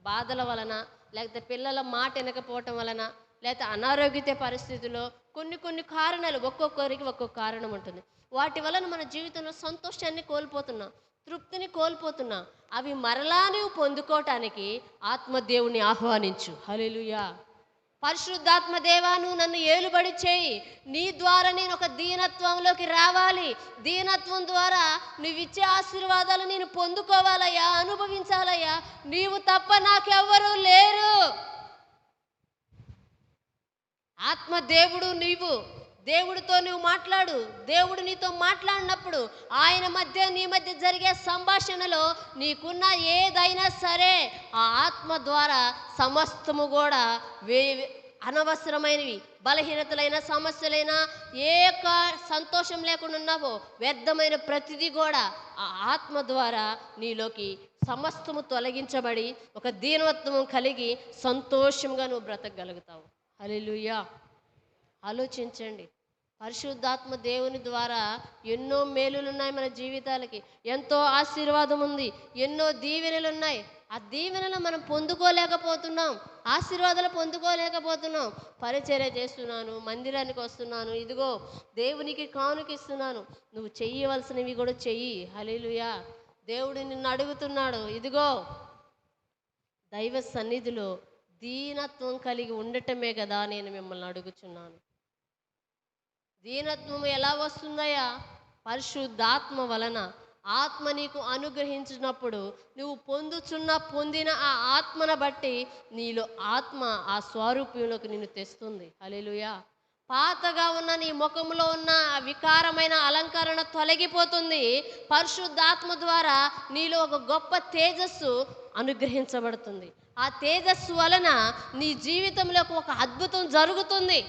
బాధల వలన, లేకపోతే పిల్లల మాట వినకపోవటం వలన, లేకపోతే అనారోగ్య పరిస్థితుల్లో కొన్ని కారణాలు, ఒక్కొక్కరికి ఒక్కొక్క కారణం ఉంటుంది. వాటి వలన మన జీవితంలో సంతోషాన్ని కోల్పోతున్నాం, తృప్తిని కోల్పోతున్నాం. అవి మరలా నువ్వు పొందుకోవటానికి ఆత్మదేవుని ఆహ్వానించు. హల్లెలూయా. పరిశుద్ధాత్మ దేవా, నువ్వు నన్ను ఏలుబడి చేయి. నీ ద్వారా నేను ఒక దీనత్వంలోకి రావాలి. దీనత్వం ద్వారా నువ్వు ఇచ్చే ఆశీర్వాదాలు నేను పొందుకోవాలయ్యా, అనుభవించాలయ్యా. నీవు తప్ప నాకెవ్వరూ లేరు. ఆత్మదేవుడు నీవు. దేవుడితో నువ్వు మాట్లాడు. దేవుడు నీతో మాట్లాడినప్పుడు ఆయన మధ్య, నీ మధ్య జరిగే సంభాషణలో నీకున్న ఏదైనా సరే ఆ ఆత్మ ద్వారా సమస్తము కూడా అనవసరమైనవి, బలహీనతలైన, సమస్యలైనా, ఏ సంతోషం లేకుండా ఉన్నావో వ్యర్థమైన ప్రతిదీ కూడా ఆ ఆత్మ ద్వారా నీలోకి సమస్తము తొలగించబడి ఒక దీనత్వం కలిగి సంతోషంగా నువ్వు బ్రతకగలుగుతావు. హల్లెలూయా. ఆలోచించండి. పరిశుద్ధాత్మ దేవుని ద్వారా ఎన్నో మేలులు ఉన్నాయి మన జీవితాలకి, ఎంతో ఆశీర్వాదం ఉంది, ఎన్నో దీవెనలు ఉన్నాయి. ఆ దీవెనలు మనం పొందుకోలేకపోతున్నాం, ఆశీర్వాదాలు పొందుకోలేకపోతున్నాం. పరిచర్య చేస్తున్నాను, మందిరానికి వస్తున్నాను, ఇదిగో దేవునికి కానుకిస్తున్నాను, నువ్వు చెయ్యవలసినవి కూడా చెయ్యి. హల్లెలూయా. దేవుడు నిన్ను అడుగుతున్నాడు, ఇదిగో దైవ సన్నిధిలో దీనత్వం కలిగి ఉండటమే కదా నేను మిమ్మల్ని అడుగుచున్నాను. దీనత్వం ఎలా వస్తుందయ్యా? పరిశుద్ధాత్మ వలన. ఆత్మ నీకు అనుగ్రహించినప్పుడు నువ్వు పొందిన ఆ ఆత్మను బట్టి నీలో ఆత్మ ఆ స్వరూపంలోకి నిన్ను తెస్తుంది. హల్లెలూయా. పాతగా ఉన్న నీ ముఖంలో ఉన్న ఆ వికారమైన అలంకరణ తొలగిపోతుంది. పరిశుద్ధాత్మ ద్వారా నీలో ఒక గొప్ప తేజస్సు అనుగ్రహించబడుతుంది. ఆ తేజస్సు వలన నీ జీవితంలో ఒక అద్భుతం జరుగుతుంది.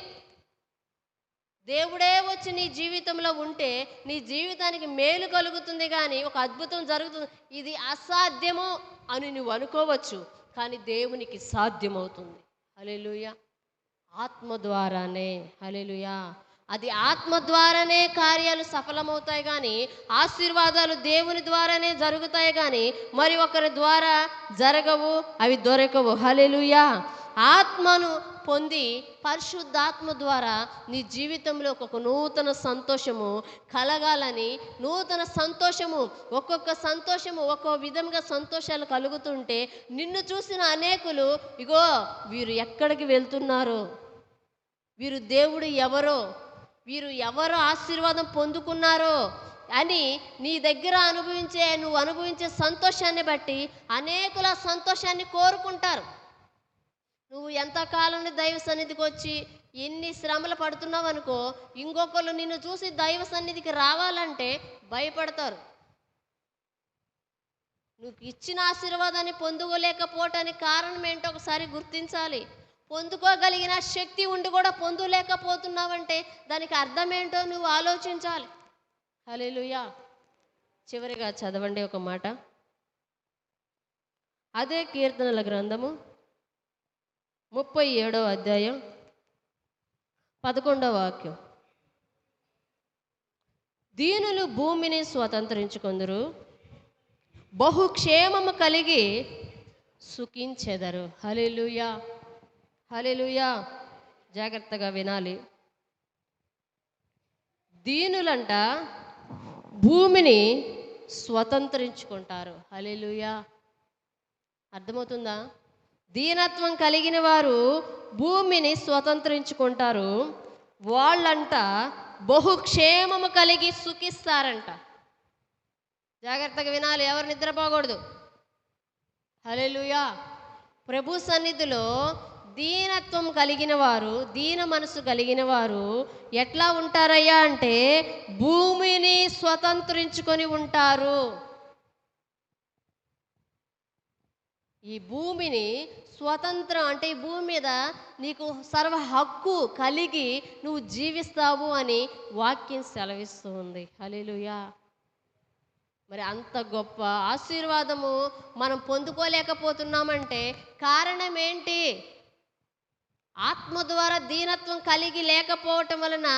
దేవుడే వచ్చి నీ జీవితంలో ఉంటే నీ జీవితానికి మేలు కలుగుతుంది, కానీ ఒక అద్భుతం జరుగుతుంది. ఇది అసాధ్యము అని నువ్వు అనుకోవచ్చు, కానీ దేవునికి సాధ్యమవుతుంది. హల్లెలూయా. ఆత్మ ద్వారానే. హల్లెలూయా. అది ఆత్మ ద్వారానే కార్యాలు సఫలమవుతాయి, కానీ ఆశీర్వాదాలు దేవుని ద్వారానే జరుగుతాయి, కానీ మరి ఒకరి ద్వారా జరగవు, అవి దొరకవు. హల్లెలూయా. ఆత్మను పొంది పరిశుద్ధాత్మ ద్వారా నీ జీవితంలో ఒక నూతన సంతోషము కలగాలని, నూతన సంతోషము, ఒక్కొక్క సంతోషము ఒక్కో విధంగా సంతోషాలు కలుగుతుంటే నిన్ను చూసిన అనేకులు, ఇగో వీరు ఎక్కడికి వెళ్తున్నారో, వీరు దేవుడు ఎవరో, వీరు ఎవరు ఆశీర్వాదం పొందుకున్నారో అని నీ దగ్గర నువ్వు అనుభవించే సంతోషాన్ని బట్టి అనేకుల సంతోషాన్ని కోరుకుంటారు. నువ్వు ఎంతకాలం దైవ సన్నిధికి వచ్చి ఎన్ని శ్రమలు పడుతున్నావు అనుకో, ఇంకొకరు నిన్ను చూసి దైవ సన్నిధికి రావాలంటే భయపడతారు. నువ్వు ఇచ్చిన ఆశీర్వాదాన్ని పొందుకోలేకపోవటానికి కారణం ఏంటో ఒకసారి గుర్తించాలి. పొందుకోగలిగిన శక్తి ఉండి కూడా పొందులేకపోతున్నావంటే దానికి అర్థం ఏంటో నువ్వు ఆలోచించాలి. హల్లెలూయా. చివరిగా చదవండి ఒక మాట. అదే కీర్తనల గ్రంథము 37వ అధ్యాయం 11వ వాక్యం. దీనులు భూమిని స్వతంత్రించుకొందురు, బహుక్షేమము కలిగి సుఖించెదరు. హల్లెలూయా, హల్లెలూయా. జాగ్రత్తగా వినాలి. దీనులంట భూమిని స్వతంత్రించుకుంటారు. హల్లెలూయా. అర్థమవుతుందా? దీనత్వం కలిగిన వారు భూమిని స్వతంత్రించుకుంటారు. వాళ్ళంట బహుక్షేమము కలిగి సుఖిస్తారంట. జాగ్రత్తగా వినాలి, ఎవరు నిద్రపోకూడదు. హల్లెలూయా. ప్రభు సన్నిధిలో దీనత్వం కలిగిన వారు, దీన మనసు కలిగిన వారు ఎట్లా ఉంటారయ్యా అంటే భూమిని స్వతంత్రించుకొని ఉంటారు. ఈ భూమిని స్వతంత్రం అంటే ఈ భూమి మీద నీకు సర్వ హక్కు కలిగి నువ్వు జీవిస్తావు అని వాక్యం సెలవిస్తూ ఉంది. హల్లెలూయా. మరి అంత గొప్ప ఆశీర్వాదము మనం పొందుకోలేకపోతున్నామంటే కారణం ఏంటి? ఆత్మ ద్వారా దీనత్వం కలిగి లేకపోవటం వలన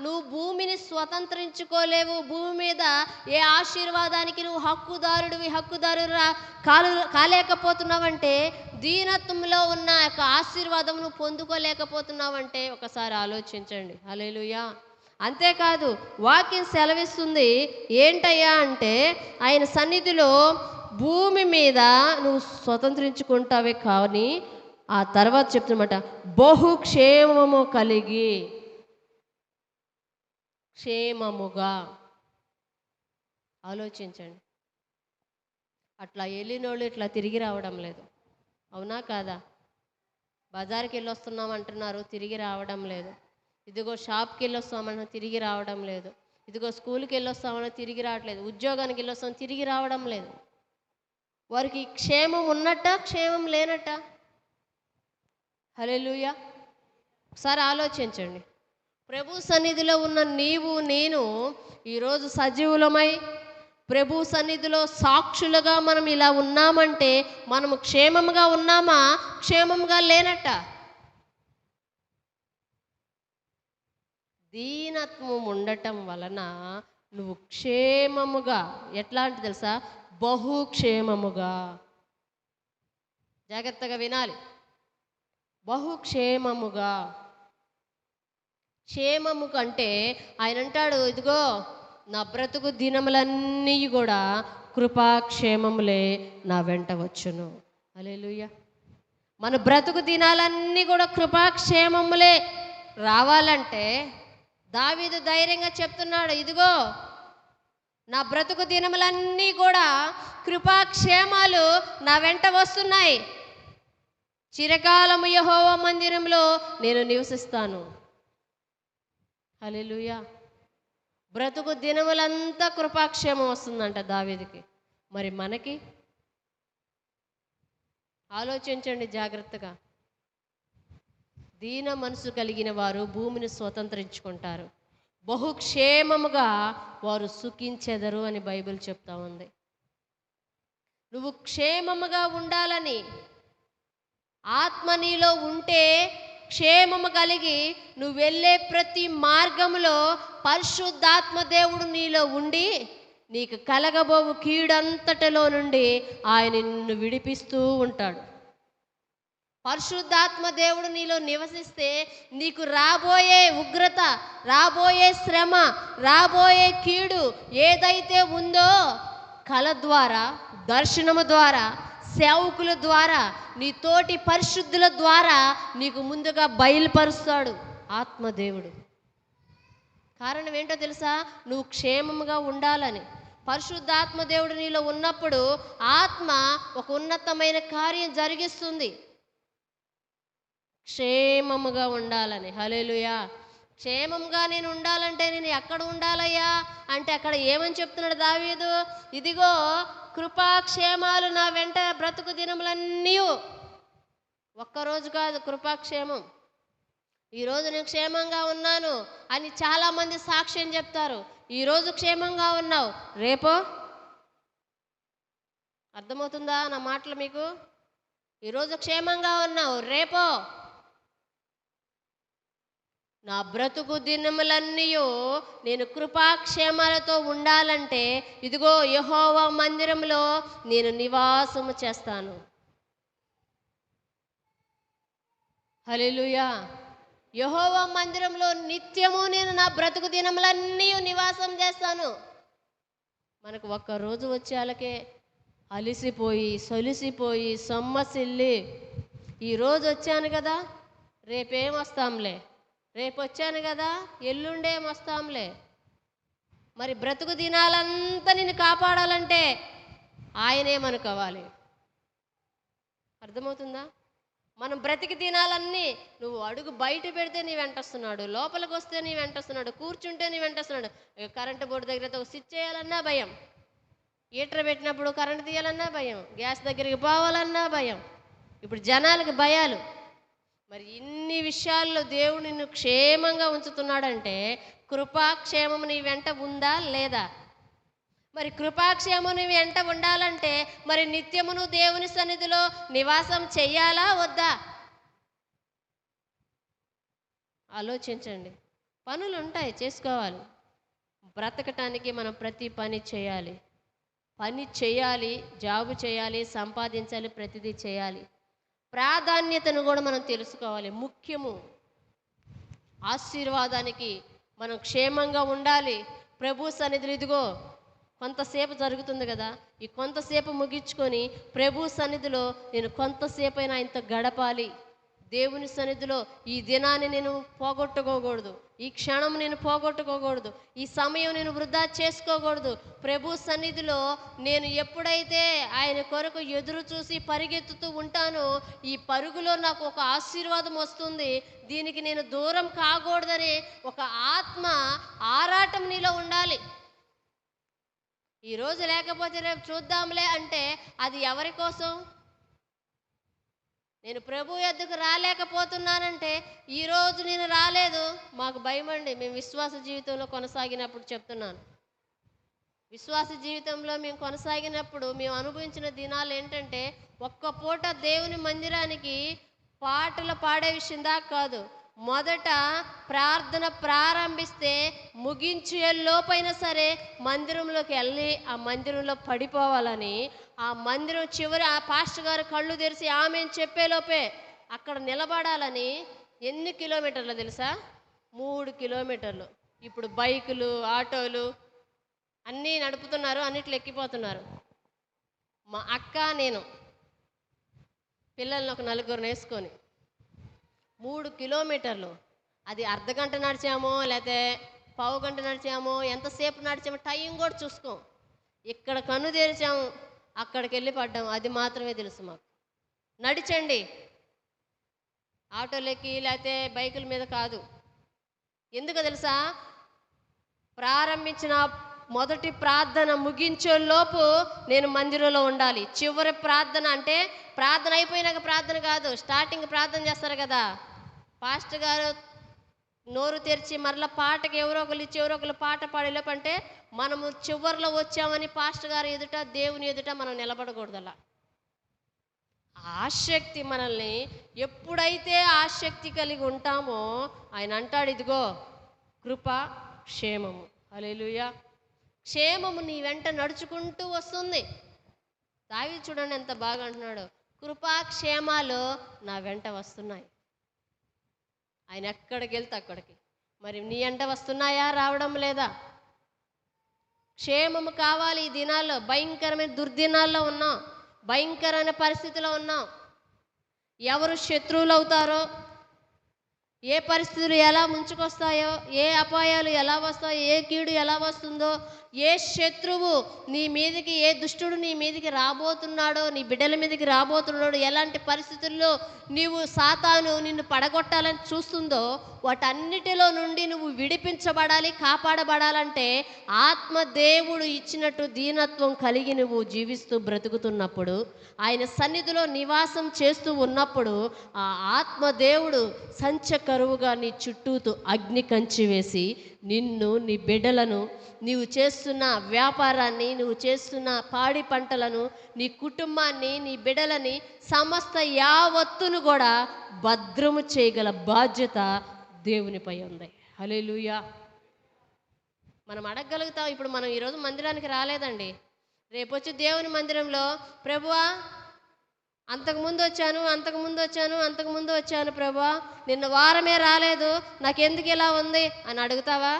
నువ్వు భూమిని స్వతంత్రించుకోలేవు. భూమి మీద ఏ ఆశీర్వాదానికి నువ్వు హక్కుదారు కాలేకపోతున్నావంటే దీనత్వంలో ఉన్న యొక్క ఆశీర్వాదం నువ్వు పొందుకోలేకపోతున్నావంటే ఒకసారి ఆలోచించండి. హల్లెలూయా. అంతేకాదు వాక్యం సెలవిస్తుంది ఏంటయ్యా అంటే ఆయన సన్నిధిలో భూమి మీద నువ్వు స్వతంత్రించుకుంటావే కానీ ఆ తర్వాత చెప్తున్నమాట బహుక్షేమము కలిగి క్షేమముగా. ఆలోచించండి. అట్లా వెళ్ళినోళ్ళు ఇట్లా తిరిగి రావడం లేదు. అవునా కాదా? బజార్కి వెళ్ళొస్తున్నాం అంటున్నారు, తిరిగి రావడం లేదు. ఇదిగో షాప్కి వెళ్ళొస్తామన్నా తిరిగి రావడం లేదు. ఇదిగో స్కూల్కి వెళ్ళొస్తామన్నా తిరిగి రావట్లేదు. ఉద్యోగానికి వెళ్ళొస్తాం, తిరిగి రావడం లేదు. వారికి క్షేమం ఉన్నట్ట, క్షేమం లేనట్ట? హల్లెలూయా. ఒకసారి ఆలోచించండి. ప్రభు సన్నిధిలో ఉన్న నీవు నేను ఈరోజు సజీవులమై ప్రభు సన్నిధిలో సాక్షులుగా మనం ఇలా ఉన్నామంటే మనము క్షేమంగా ఉన్నామా, క్షేమంగా లేనట్ట? దీనత్వం ఉండటం వలన నువ్వు క్షేమముగా, ఎట్లా అంటే తెలుసా, బహుక్షేమముగా. జాగ్రత్తగా వినాలి. బహుక్షేమముగా. క్షేమము కంటే ఆయన అంటాడు, ఇదిగో నా బ్రతుకు దినములన్నీ కూడా కృపాక్షేమములే నా వెంట వచ్చును. హల్లెలూయా. మన బ్రతుకు దినాలన్నీ కూడా కృపాక్షేమములే రావాలంటే దావీదు ధైర్యంగా చెప్తున్నాడు, ఇదిగో నా బ్రతుకు దినములన్నీ కూడా కృపాక్షేమాలు నా వెంట వస్తున్నాయి. చిరకాలము యెహోవా మందిరంలో నేను నివసిస్తాను. హల్లెలూయా. బ్రతుకు దినములంతా కృపాక్షేమం వస్తుందంట దావీదుకి. మరి మనకి ఆలోచించండి జాగ్రత్తగా. దీన మనసు కలిగిన వారు భూమిని స్వతంత్రించుకుంటారు, బహుక్షేమముగా వారు సుఖించెదరు అని బైబిల్ చెప్తా ఉంది. నువ్వు క్షేమముగా ఉండాలని ఆత్మ నీలో ఉంటే క్షేమము కలిగి నువ్వు వెళ్ళే ప్రతి మార్గంలో పరిశుద్ధాత్మ దేవుడు నీలో ఉండి నీకు కలగబోవు కీడంతటిలో నుండి ఆయన నిన్ను విడిపిస్తూ ఉంటాడు. పరిశుద్ధాత్మ దేవుడు నీలో నివసిస్తే నీకు రాబోయే ఉగ్రత, రాబోయే శ్రమ, రాబోయే కీడు ఏదైతే ఉందో కళ ద్వారా, దర్శనము ద్వారా, సేవకుల ద్వారా, నీ తోటి పరిశుద్ధుల ద్వారా నీకు ముందుగా బయలుపరుస్తాడు ఆత్మదేవుడు. కారణం ఏంటో తెలుసా? నువ్వు క్షేమముగా ఉండాలని. పరిశుద్ధాత్మ దేవుడు నీలో ఉన్నప్పుడు ఆత్మ ఒక ఉన్నతమైన కార్యం జరిగిస్తుంది. క్షేమముగా ఉండాలని. హల్లెలూయా. క్షేమంగా నేను ఉండాలంటే నేను ఎక్కడ ఉండాలయ్యా అంటే అక్కడ ఏమని చెప్తున్నాడు దావీదు? ఇదిగో కృపాక్షేమాలు నా వెంట బ్రతుకు దినములన్నీ ఒక్కరోజు కాదు కృపాక్షేమం. ఈరోజు నేను క్షేమంగా ఉన్నాను అని చాలామంది సాక్ష్యం చెప్తారు. ఈరోజు క్షేమంగా ఉన్నావు, రేపో? అర్థమవుతుందా నా మాటలు మీకు? ఈరోజు క్షేమంగా ఉన్నావు, రేపో? నా బ్రతుకు దినములన్నీ నేను కృపాక్షేమాలతో ఉండాలంటే ఇదిగో యెహోవా మందిరంలో నేను నివాసము చేస్తాను. హల్లెలూయా. యెహోవా మందిరంలో నిత్యము నేను నా బ్రతుకు దినములన్నీ నివాసం చేస్తాను. మనకు ఒక్కరోజు వచ్చేళ్ళకే అలిసిపోయి సొలిసిపోయి సొమ్మసిల్లి ఈరోజు వచ్చాను కదా రేపేం వస్తాంలే, రేపు వచ్చాను కదా ఎల్లుండేం వస్తాంలే. మరి బ్రతుకు దినాలంతా నిన్ను కాపాడాలంటే ఆయనే మనకు కావాలి. అర్థమవుతుందా? మనం బ్రతికి దినాలన్నీ నువ్వు అడుగు బయట పెడితే నీ వెంటొస్తున్నాడు, లోపలికి వస్తే నీ వెంటొస్తున్నాడు, కూర్చుంటే నీ వెంటొస్తున్నాడు. కరెంటు బోర్డు దగ్గర ఒక స్విచ్ చేయాలన్నా భయం, హీటర్ పెట్టినప్పుడు కరెంటు తీయాలన్నా భయం, గ్యాస్ దగ్గరికి పోవాలన్నా భయం. ఇప్పుడు జనాలకు భయాలు. మరి ఇన్ని విషయాల్లో దేవుడు నిన్ను క్షేమంగా ఉంచుతున్నాడంటే కృపాక్షేమం నీ వెంట ఉందా లేదా? మరి కృపాక్షేమం నీ వెంట ఉండాలంటే మరి నిత్యమును దేవుని సన్నిధిలో నివాసం చెయ్యాలా వద్దా? ఆలోచించండి. పనులు ఉంటాయి, చేసుకోవాలి. బ్రతకటానికి మనం ప్రతి పని చేయాలి. జాబు చేయాలి, సంపాదించాలి, ప్రతిదీ చేయాలి. ప్రాధాన్యతను కూడా మనం తెలుసుకోవాలి. ముఖ్యము ఆశీర్వాదానికి మనం క్షేమంగా ఉండాలి. ప్రభు సన్నిధిలో ఇదిగో కొంతసేపు జరుగుతుంది కదా, ఈ కొంతసేపు ముగించుకొని ప్రభు సన్నిధిలో నేను కొంతసేపు అయినా ఆయనతో గడపాలి. దేవుని సన్నిధిలో ఈ దినాన్ని నేను పోగొట్టుకోకూడదు, ఈ క్షణం నేను పోగొట్టుకోకూడదు, ఈ సమయం నేను వృధా చేసుకోకూడదు. ప్రభు సన్నిధిలో నేను ఎప్పుడైతే ఆయన కొరకు ఎదురు చూసి పరిగెత్తుతూ ఉంటానో ఈ పరుగులో నాకు ఒక ఆశీర్వాదం వస్తుంది. దీనికి నేను దూరం కాకూడదనే ఒక ఆత్మ ఆరాటం నీలో ఉండాలి. ఈరోజు లేకపోతే రేపు చూద్దాంలే అంటే అది ఎవరి కోసం? నేను ప్రభు యొద్దకు రాలేకపోతున్నానంటే ఈరోజు నేను రాలేదు, మాకు భయం అండి. మేము విశ్వాస జీవితంలో కొనసాగినప్పుడు చెప్తున్నాను, విశ్వాస జీవితంలో మేము కొనసాగినప్పుడు మేము అనుభవించిన దినాలు ఏంటంటే ఒక్క పూట దేవుని మందిరానికి పాటలు పాడే విషయం దాకా కాదు, మొదట ప్రార్థన ప్రారంభిస్తే ముగించే లోపైనా సరే మందిరంలోకి వెళ్ళి ఆ మందిరంలో పడిపోవాలని, ఆ మందిరం చివరి ఆ పాస్టర్ గారు కళ్ళు తెరిచి ఆమె చెప్పేలోపే అక్కడ నిలబడాలని. ఎన్ని కిలోమీటర్లు తెలుసా? 3 కిలోమీటర్లు. ఇప్పుడు బైకులు, ఆటోలు అన్నీ నడుపుతున్నారు, అన్నిట్లో ఎక్కిపోతున్నారు. మా అక్క నేను పిల్లల్ని ఒక 4 వేసుకొని 3 కిలోమీటర్లు. అది అర్ధగంట నడిచామో లేకపోతే పావు గంట నడిచామో ఎంతసేపు నడిచామో టైం కూడా చూసుకోం. ఇక్కడ కన్ను తెరిచాము, అక్కడికి వెళ్ళి పడ్డాము, అది మాత్రమే తెలుసు మాకు. నడిచండి, ఆటోలెక్కి లేకపోతే బైకుల మీద కాదు. ఎందుకు తెలుసా? ప్రారంభించిన మొదటి ప్రార్థన ముగించే లోపు నేను మందిరంలో ఉండాలి. చివరి ప్రార్థన అంటే ప్రార్థన అయిపోయినాక ప్రార్థన కాదు, స్టార్టింగ్ ప్రార్థన చేస్తారు కదా, పాస్టర్ గారు నోరు తెరిచి మరలా పాటకి ఎవరో ఒకరు పాట పాడేలోపు అంటే మనము చివరిలో వచ్చామని పాస్టర్ గారు ఎదుట దేవుని ఎదుట మనం నిలబడకూడదు. అలా ఆసక్తి మనల్ని ఎప్పుడైతే ఆసక్తి కలిగి ఉంటామో ఆయన అంటాడు, ఇదిగో కృప క్షేమము. హల్లెలూయా. క్షేమము నీ వెంట నడుచుకుంటూ వస్తుంది. దావీదు చూడండి ఎంత బాగా అంటున్నాడు, కృపాక్షేమాలు నా వెంట వస్తున్నాయి. ఆయన ఎక్కడికి వెళ్తే అక్కడికి. మరి నీ వెంట వస్తున్నాయా? రావడం లేదా? క్షేమము కావాలి. ఈ దినాల్లో భయంకరమైన దుర్దినాల్లో ఉన్నాం, భయంకరమైన పరిస్థితిలో ఉన్నాం. ఎవరు శత్రువులు అవుతారో, ఏ పరిస్థితులు ఎలా ముంచుకొస్తాయో, ఏ అపాయాలు ఎలా వస్తాయో, ఏ కీడు ఎలా వస్తుందో ఏ శత్రువు నీ మీదకి, ఏ దుష్టుడు నీ మీదకి రాబోతున్నాడో, నీ బిడ్డల మీదకి రాబోతున్నాడో, ఎలాంటి పరిస్థితుల్లో నీవు సాతాను నిన్ను పడగొట్టాలని చూస్తుందో వాటన్నిటిలో నుండి నువ్వు విడిపించబడాలి, కాపాడబడాలంటే ఆత్మదేవుడు ఇచ్చినట్టు దీనత్వం కలిగి నువ్వు జీవిస్తూ బ్రతుకుతున్నప్పుడు, ఆయన సన్నిధిలో నివాసం చేస్తూ ఉన్నప్పుడు ఆ ఆత్మదేవుడు సంచకరువుగా నీ చుట్టూతో అగ్ని కంచి వేసి నిన్ను, నీ బిడ్డలను, నీవు చేస్తున్న వ్యాపారాన్ని, నువ్వు చేస్తున్న పాడి పంటలను, నీ కుటుంబాన్ని, నీ బిడ్డలని, సమస్త యావత్తును కూడా భద్రము చేయగల బాధ్యత దేవునిపై ఉంది. హల్లెలూయా. మనం అడగగలుగుతాం. ఇప్పుడు మనం ఈరోజు మందిరానికి రాలేదండి, రేపొచ్చి దేవుని మందిరంలో ప్రభువా అంతకుముందు వచ్చాను ప్రభువా, నిన్న వారమే రాలేదు, నాకెందుకు ఇలా ఉంది అని అడుగుతావా?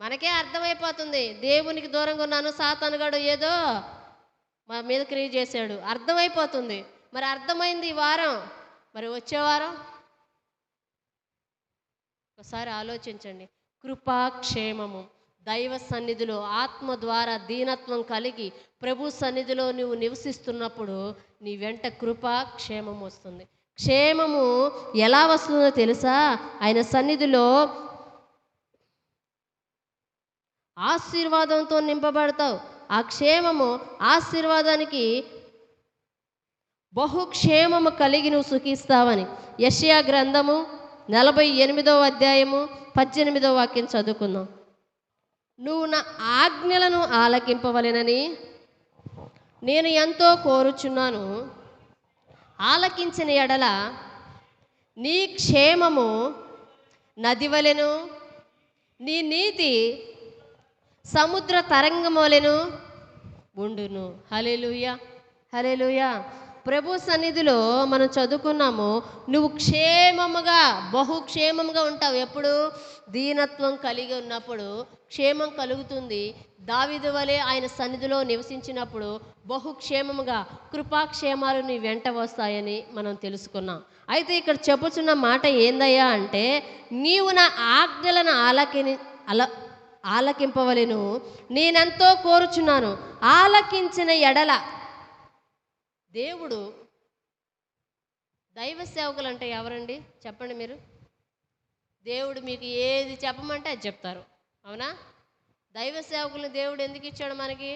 మనకే అర్థమైపోతుంది దేవునికి దూరంగా ఉన్నాను, సాతానుగాడు ఏదో మా మీద క్రియ చేశాడు, అర్థమైపోతుంది. మరి అర్థమైంది ఈ వారం, మరి వచ్చే వారం ఒకసారి ఆలోచించండి. కృపాక్షేమము దైవ సన్నిధిలో ఆత్మ ద్వారా దీనత్వం కలిగి ప్రభు సన్నిధిలో నువ్వు నివసిస్తున్నప్పుడు నీ వెంట కృపాక్షేమం వస్తుంది. క్షేమము ఎలా వస్తుందో తెలుసా? ఆయన సన్నిధిలో ఆశీర్వాదంతో నింపబడతావు. ఆ క్షేమము ఆశీర్వాదానికి బహుక్షేమము కలిగి నువ్వు సుఖిస్తావని యెషయా గ్రంథము 48వ అధ్యాయము 18వ వాక్యం చదువుకుందాం. నువ్వు నా ఆజ్ఞలను ఆలకింపవలెనని నేను ఎంతో కోరుచున్నాను. ఆలకించిన ఎడల నీ క్షేమము నది వలెను, నీ నీతి సముద్ర తరంగమోలెను ఉండును. హల్లెలూయా, హల్లెలూయా. ప్రభు సన్నిధిలో మనం చదువుకున్నాము, నువ్వు క్షేమముగా, బహుక్షేమముగా ఉంటావు. ఎప్పుడు? దీనత్వం కలిగి ఉన్నప్పుడు క్షేమం కలుగుతుంది. దావీదు వలె ఆయన సన్నిధిలో నివసించినప్పుడు బహుక్షేమముగా కృపాక్షేమాలు నీ వెంట వస్తాయని మనం తెలుసుకున్నాం. అయితే ఇక్కడ చెప్పుచున్న మాట ఏందయ్యా అంటే, నీవు నా ఆజ్ఞలను ఆలకింపవలెను, నేనెంతో కోరుచున్నాను. ఆలకించిన ఎడల, దేవుడు దైవ సేవకులు అంటే ఎవరండి చెప్పండి మీరు? దేవుడు మీకు ఏది చెప్పమంటే అది చెప్తారు, అవునా? దైవ సేవకులను దేవుడు ఎందుకు ఇచ్చాడు మనకి?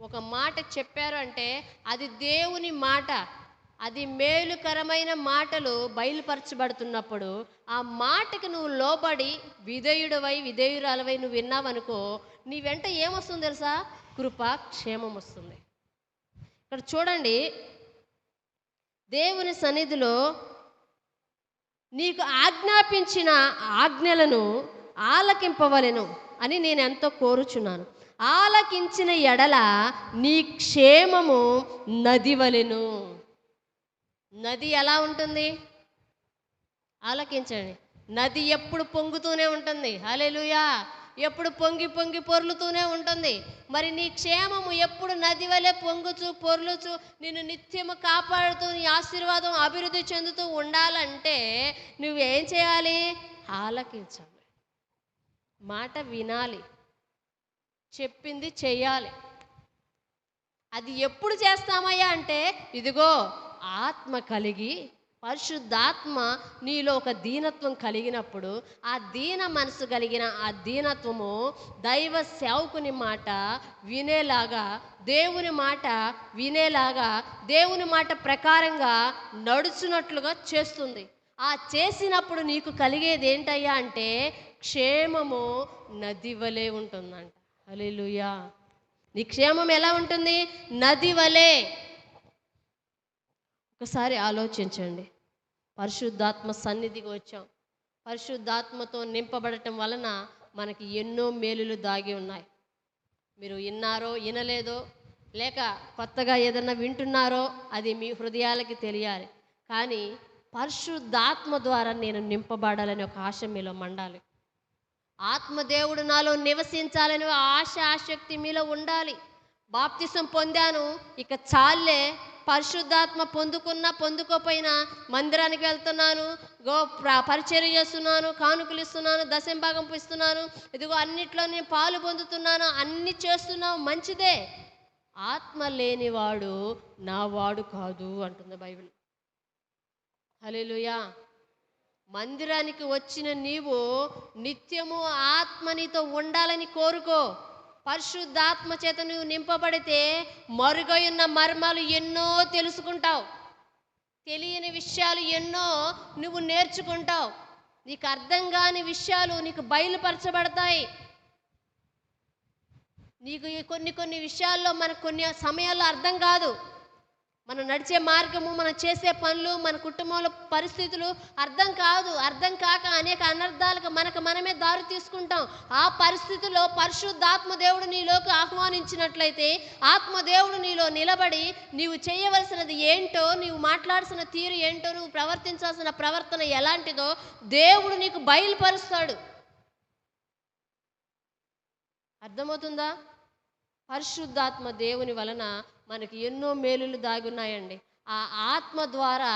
ఒక మాట చెప్పారు అంటే అది దేవుని మాట, అది మేలుకరమైన మాటలు బయలుపరచబడుతున్నప్పుడు ఆ మాటకి నువ్వు లోబడి విధేయుడవై, విధేయురాలవై నువ్వు విన్నావనుకో, నీ వెంట ఏమొస్తుంది తెలుసా? కృపా క్షేమం వస్తుంది. ఇక్కడ చూడండి, దేవుని సన్నిధిలో నీకు ఆజ్ఞాపించిన ఆజ్ఞలను ఆలకింపవలెను అని నేను ఎంతో కోరుచున్నాను. ఆలకించిన ఎడల నీ క్షేమము నది వలెను. నది ఎలా ఉంటుంది? ఆలకించండి. నది ఎప్పుడు పొంగుతూనే ఉంటుంది. హల్లెలూయా. ఎప్పుడు పొంగి పొంగి పొర్లుతూనే ఉంటుంది. మరి నీ క్షేమము ఎప్పుడు నది వలె పొంగుచు పొర్లుచు నిన్ను నిత్యము కాపాడుతూ నీ ఆశీర్వాదం అభివృద్ధి చెందుతూ ఉండాలంటే నువ్వేం చేయాలి? ఆలకించాలి, మాట వినాలి, చెప్పింది చెయ్యాలి. అది ఎప్పుడు చేస్తామయ్యా అంటే, ఇదిగో ఆత్మ కలిగి, పరిశుద్ధాత్మ నీలో ఒక దీనత్వం కలిగినప్పుడు, ఆ దీన మనసు కలిగిన ఆ దీనత్వము దైవ సేవకుని మాట వినేలాగా, దేవుని మాట వినేలాగా, దేవుని మాట ప్రకారంగా నడుచున్నట్లుగా చేస్తుంది. ఆ చేసినప్పుడు నీకు కలిగేది ఏంటయ్యా అంటే క్షేమము నది వలె ఉంటుందంట. హల్లెలూయా. నీ క్షేమం ఎలా ఉంటుంది? నది వలె. ఒకసారి ఆలోచించండి. పరిశుద్ధాత్మ సన్నిధికి వచ్చాం. పరిశుద్ధాత్మతో నింపబడటం వలన మనకి ఎన్నో మేలులు దాగి ఉన్నాయి. మీరు విన్నారో వినలేదో, లేక కొత్తగా ఏదన్నా వింటున్నారో అది మీ హృదయాలకి తెలియాలి. కానీ పరిశుద్ధాత్మ ద్వారా నేను నింపబడాలని ఒక ఆశ మీలో మండాలి. ఆత్మదేవుడు నాలో నివసించాలని ఆశ, ఆసక్తి మీలో ఉండాలి. బాప్తిసం పొందాను, ఇక చాలే, పరిశుద్ధాత్మ పొందుకున్నా పొందుకోపోయినా మందిరానికి వెళ్తున్నాను, పరిచర్య చేస్తున్నాను, కానుకలు ఇస్తున్నాను, దశంభాగం ఇస్తున్నాను, ఇదిగో అన్నిట్లో నేను పాలు పొందుతున్నాను, అన్ని చేస్తున్నావు, మంచిదే. ఆత్మ లేనివాడు నా వాడు కాదు అంటుంది బైబిల్. హల్లెలూయా. మందిరానికి వచ్చిన నీవు నిత్యము ఆత్మ నీతో ఉండాలని కోరుకో. పరిశుద్ధాత్మ చేత నువ్వు నింపబడితే మరుగైన మర్మాలు ఎన్నో తెలుసుకుంటావు, తెలియని విషయాలు ఎన్నో నువ్వు నేర్చుకుంటావు, నీకు అర్థం కాని విషయాలు నీకు బయలుపరచబడతాయి. నీకు కొన్ని విషయాల్లో మనకు కొన్ని సమయాల్లో అర్థం కాదు. మనం నడిచే మార్గము, మనం చేసే పనులు, మన కుటుంబంలో పరిస్థితులు అర్థం కాదు. అర్థం కాక అనేక అనర్థాలకు మనమే దారి తీసుకుంటాం. ఆ పరిస్థితుల్లో పరిశుద్ధాత్మ దేవుడు నీలోకి ఆహ్వానించినట్లయితే, ఆత్మదేవుడు నీలో నిలబడి నీవు చేయవలసినది ఏంటో, నీవు మాట్లాడాల్సిన తీరు ఏంటో, నువ్వు ప్రవర్తించాల్సిన ప్రవర్తన ఎలాంటిదో దేవుడు నీకు బయలుపరుస్తాడు. అర్థమవుతుందా? పరిశుద్ధాత్మ దేవుని వలన మనకి ఎన్నో మేలులు దాగున్నాయండి. ఆ ఆత్మ ద్వారా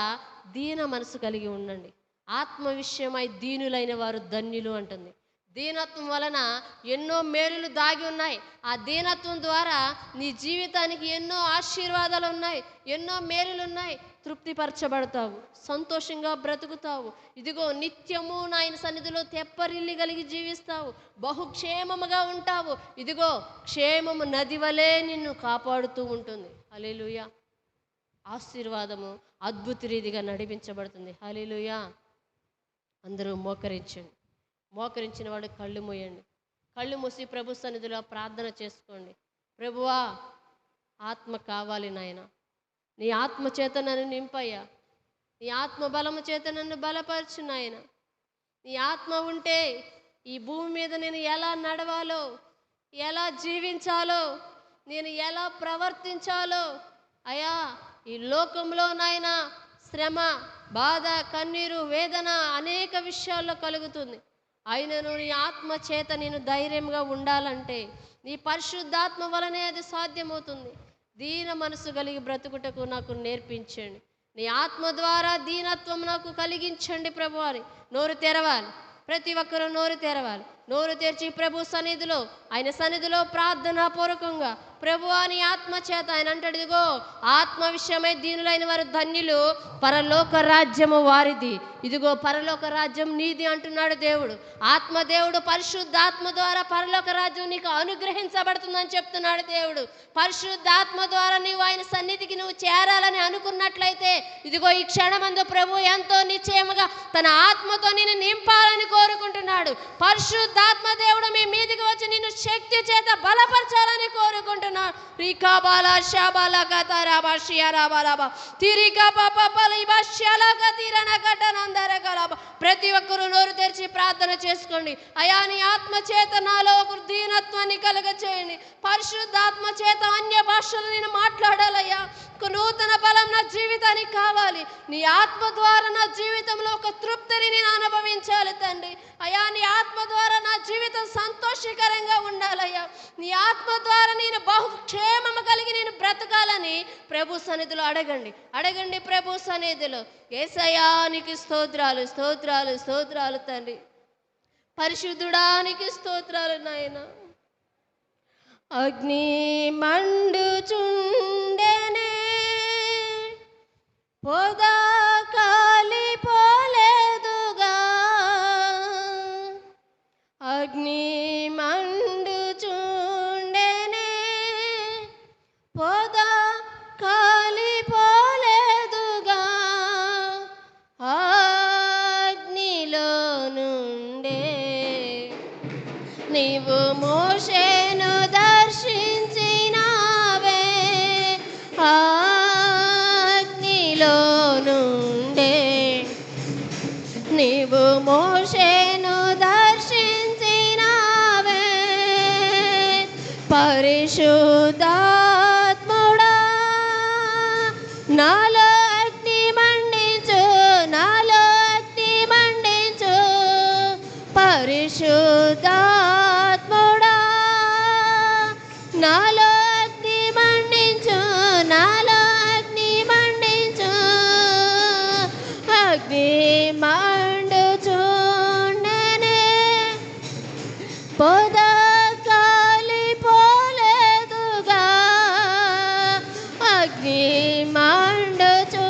దీన మనసు కలిగి ఉండండి. ఆత్మ విషయమై దీనులైన వారు ధన్యులు అంటుంది. దీనత్వం వలన ఎన్నో మేలులు దాగి ఉన్నాయి. ఆ దీనత్వం ద్వారా నీ జీవితానికి ఎన్నో ఆశీర్వాదాలు ఉన్నాయి, ఎన్నో మేలులు ఉన్నాయి. తృప్తిపరచబడతావు, సంతోషంగా బ్రతుకుతావు. ఇదిగో నిత్యము నాయన సన్నిధిలో తెప్పరిల్లి కలిగి జీవిస్తావు, బహుక్షేమముగా ఉంటావు. ఇదిగో క్షేమము నది వలె నిన్ను కాపాడుతూ ఉంటుంది. హల్లెలూయా. ఆశీర్వాదము అద్భుత రీతిగా నడిపించబడుతుంది. హల్లెలూయా. అందరూ మోకరించండి. మోకరించిన వాడు కళ్ళు మూయండి. కళ్ళు మూసి ప్రభు సన్నిధిలో ప్రార్థన చేసుకోండి. ప్రభువా, ఆత్మ కావాలి నాయన, నీ ఆత్మ చేత నన్ను నింపయ్యా, నీ ఆత్మ బలము చేత నన్ను బలపరచు నాయన. నీ ఆత్మ ఉంటే ఈ భూమి మీద నేను ఎలా నడవాలో, ఎలా జీవించాలో, నేను ఎలా ప్రవర్తించాలో, అయ్యా ఈ లోకంలో నాయన శ్రమ, బాధ, కన్నీరు, వేదన అనేక విషయాల్లో కలుగుతుంది. అయినను నీ ఆత్మ చేత నేను ధైర్యంగా ఉండాలంటే నీ పరిశుద్ధాత్మ వలనే అది సాధ్యమవుతుంది. దీన మనసు కలిగి బ్రతుకుటకు నాకు నేర్పించండి. నీ ఆత్మ ద్వారా దీనత్వం నాకు కలిగించండి ప్రభు అని నోరు తెరవాలి. ప్రతి ఒక్కరూ నోరు తెరవాలి. నోరు తెరిచి ప్రభు సన్నిధిలో, ఆయన సన్నిధిలో ప్రార్థనా పూర్వకంగా ప్రభువా నీ ఆత్మ చేత, ఆయన అంటాడు, ఇదిగో ఆత్మ విషయమై దీనులైన వారు ధన్యులు, పరలోక రాజ్యము వారిది. ఇదిగో పరలోక రాజ్యం నీది అంటున్నాడు దేవుడు. ఆత్మదేవుడు పరిశుద్ధాత్మ ద్వారా పరలోక రాజ్యం నీకు అనుగ్రహించబడుతుందని చెప్తున్నాడు దేవుడు. పరిశుద్ధాత్మ ద్వారా నీవు ఆయన సన్నిధికి నువ్వు చేరాలని అనుకున్నట్లయితే ఇదిగో ఈ క్షణమందు ప్రభు ఎంతో నిశ్చయముగా తన ఆత్మతో నిన్ను నింపాలని కోరుకుంటున్నాడు. పరిశుద్ధాత్మ దేవుడు మీ మీదికి వచ్చి నిన్ను శక్తి చేత బలపరచాలని కోరుకుంటున్నాడు. రికాబాల షాబాల గతరాబా షియారాబారాబా తిరికా పాపాల ఇబాష్యాల గతిరన కటనందర కరాబా. ప్రతి ఒక్కరూ నోరు తెరిచి ప్రార్థన చేసుకోండి. అయా నీ ఆత్మ చేత నాలో ఒక దీనత్వాన్ని కలుగచేయండి. పరిశుద్ధాత్మ చేత అన్య భాషలు నేను మాట్లాడాలయ్యా. ఒక నూతన బలం నా జీవితానికి కావాలి. నీ ఆత్మ ద్వారా నా జీవితంలో ఒక తృప్తిని నేను అనుభవించాలి తండ్రి. అయా నీ ఆత్మ ద్వారా నా జీవితం సంతోషకరంగా ఉండాలయ్యా. నీ ఆత్మ ద్వారా నేను బహుక్షేమము కలిగి నేను బ్రతకాలని ప్రభు సన్నిధిలో అడగండి. అడగండి ప్రభు సన్నిధిలో. యేసయ్యా నీకు స్తోత్రాలు, స్తోత్రాలు, స్తోత్రాలు తండ్రి. పరిశుద్ధుడానికి స్తోత్రాలు నాయన. అగ్ని మండుచుండెనే, పొద కాలిపోలేదుగా. అగ్ని మండుచుండెనే, పొద కాలిపోలేదుగా. అగ్నిలో నుండే నీవు మోషేను దర్శించినావే. అగ్నిలో నుండే నీవు మోషేను దర్శించినావే. పరిశుద్ధాత్ముడా నాలో అగ్ని మండించు, నాలో అగ్ని మండించు. పరిశుద్ధాత్ముడా నాలో అగ్ని మండించు, నాలో అగ్ని పొద కాలిపోలేదుగా అగ్ని మండుచు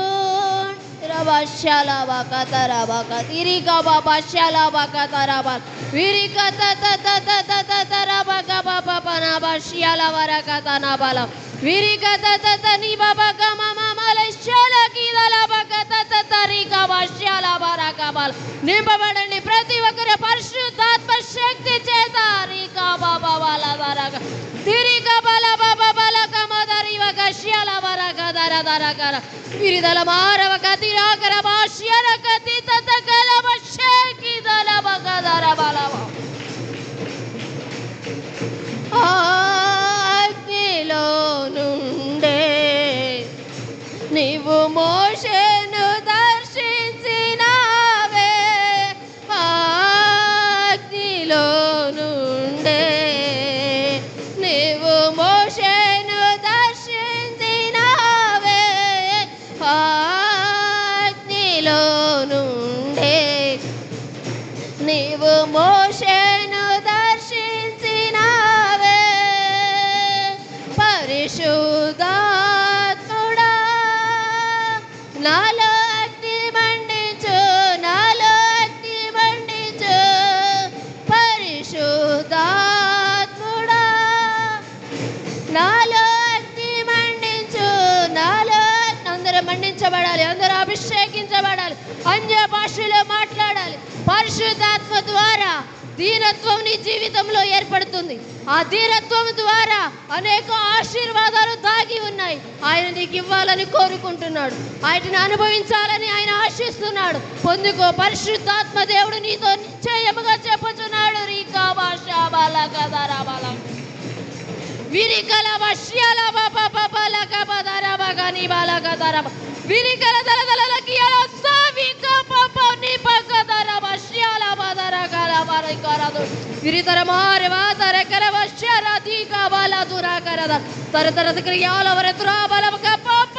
రవశలవకతరవక తిరిగబశలవకతరవ విరికతతతతతరవకపపనబశ్యలవరకతనబల విరికతతతని బబకమమలశలకిదలబకతతతరికబశ్యలవరకబల నింపబడండి ప్రతి ఒక్కరు పరిశుద్ధాత్మ శక్తి చేత రికబబలవరక తిరిగబలబబలకమదరివకశ్యలవరకదరదరకర విరిదల మారవక తిరాకర భాష్యరకతి తతకలబశకిదలబకదరబలవ అగ్నిలో నుండే నీవు మోషేను దర్శించినావే అగ్నిలో నుండే నీవు మోషేను దర్శించినావే అగ్నిలో నుండే నీవు మోషేను దర్శించినావే పరిశుద్ధాత్ముడా నాలో అగ్ని మండించు నాలో అగ్ని మండించు పరిశుద్ధాత్ముడా నాలో అగ్ని మండించు నాలో అందరూ మండించబడాలి, అందరూ అభిషేకించబడాలి, అన్య భాషలో మాట్లాడాలి. పరిశుద్ధాత్మ ద్వారా దీనత్వం నీ జీవితంలో ఏర్పడుతుంది. ఆ దీనత్వం ద్వారా అనేక ఆశీర్వాదాలు దాగి ఉన్నాయి. ఆయన నీకు ఇవ్వాలని కోరుకుంటున్నాడు, వాటిని అనుభవించాలని ఆయన ఆశిస్తున్నాడు. పొందుకో. పరిశుద్ధాత్మ దేవుడు నీతో నిశ్చయముగా చెప్పుచున్నాడు. విరికల వశ్యాల విరికల దళదళలకి విరితర మారవాతర కరవశ్యరతి కబల దురాకరద తరతర క్రియాల వరతురా బలక పప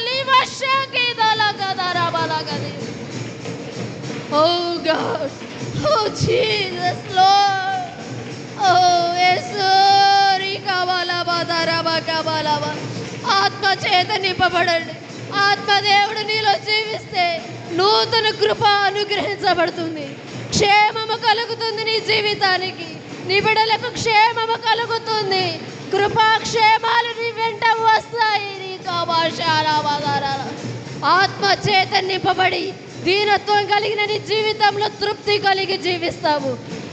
లివశ్యకి దలకదర బలకది. Oh God, oh Jesus Lord, oh Yesuri kabala badara bakabalava. ఆత్మ చేత నింపబడండి. ఆత్మదేవుడు నీలో జీవిస్తే నూతన కృప అనుగ్రహించబడుతుంది. క్షేమము కలుగుతుంది నీ జీవితానికి, నీ బిడ్డలకు క్షేమము కలుగుతుంది. కృపాక్షేమాలు నీ వెంట వస్తాయి. నీ కబాషాల బగారాల ఆత్మ చేత నింపబడి దీనత్వం కలిగిన నీ జీవితంలో తృప్తి కలిగి జీవిస్తావు.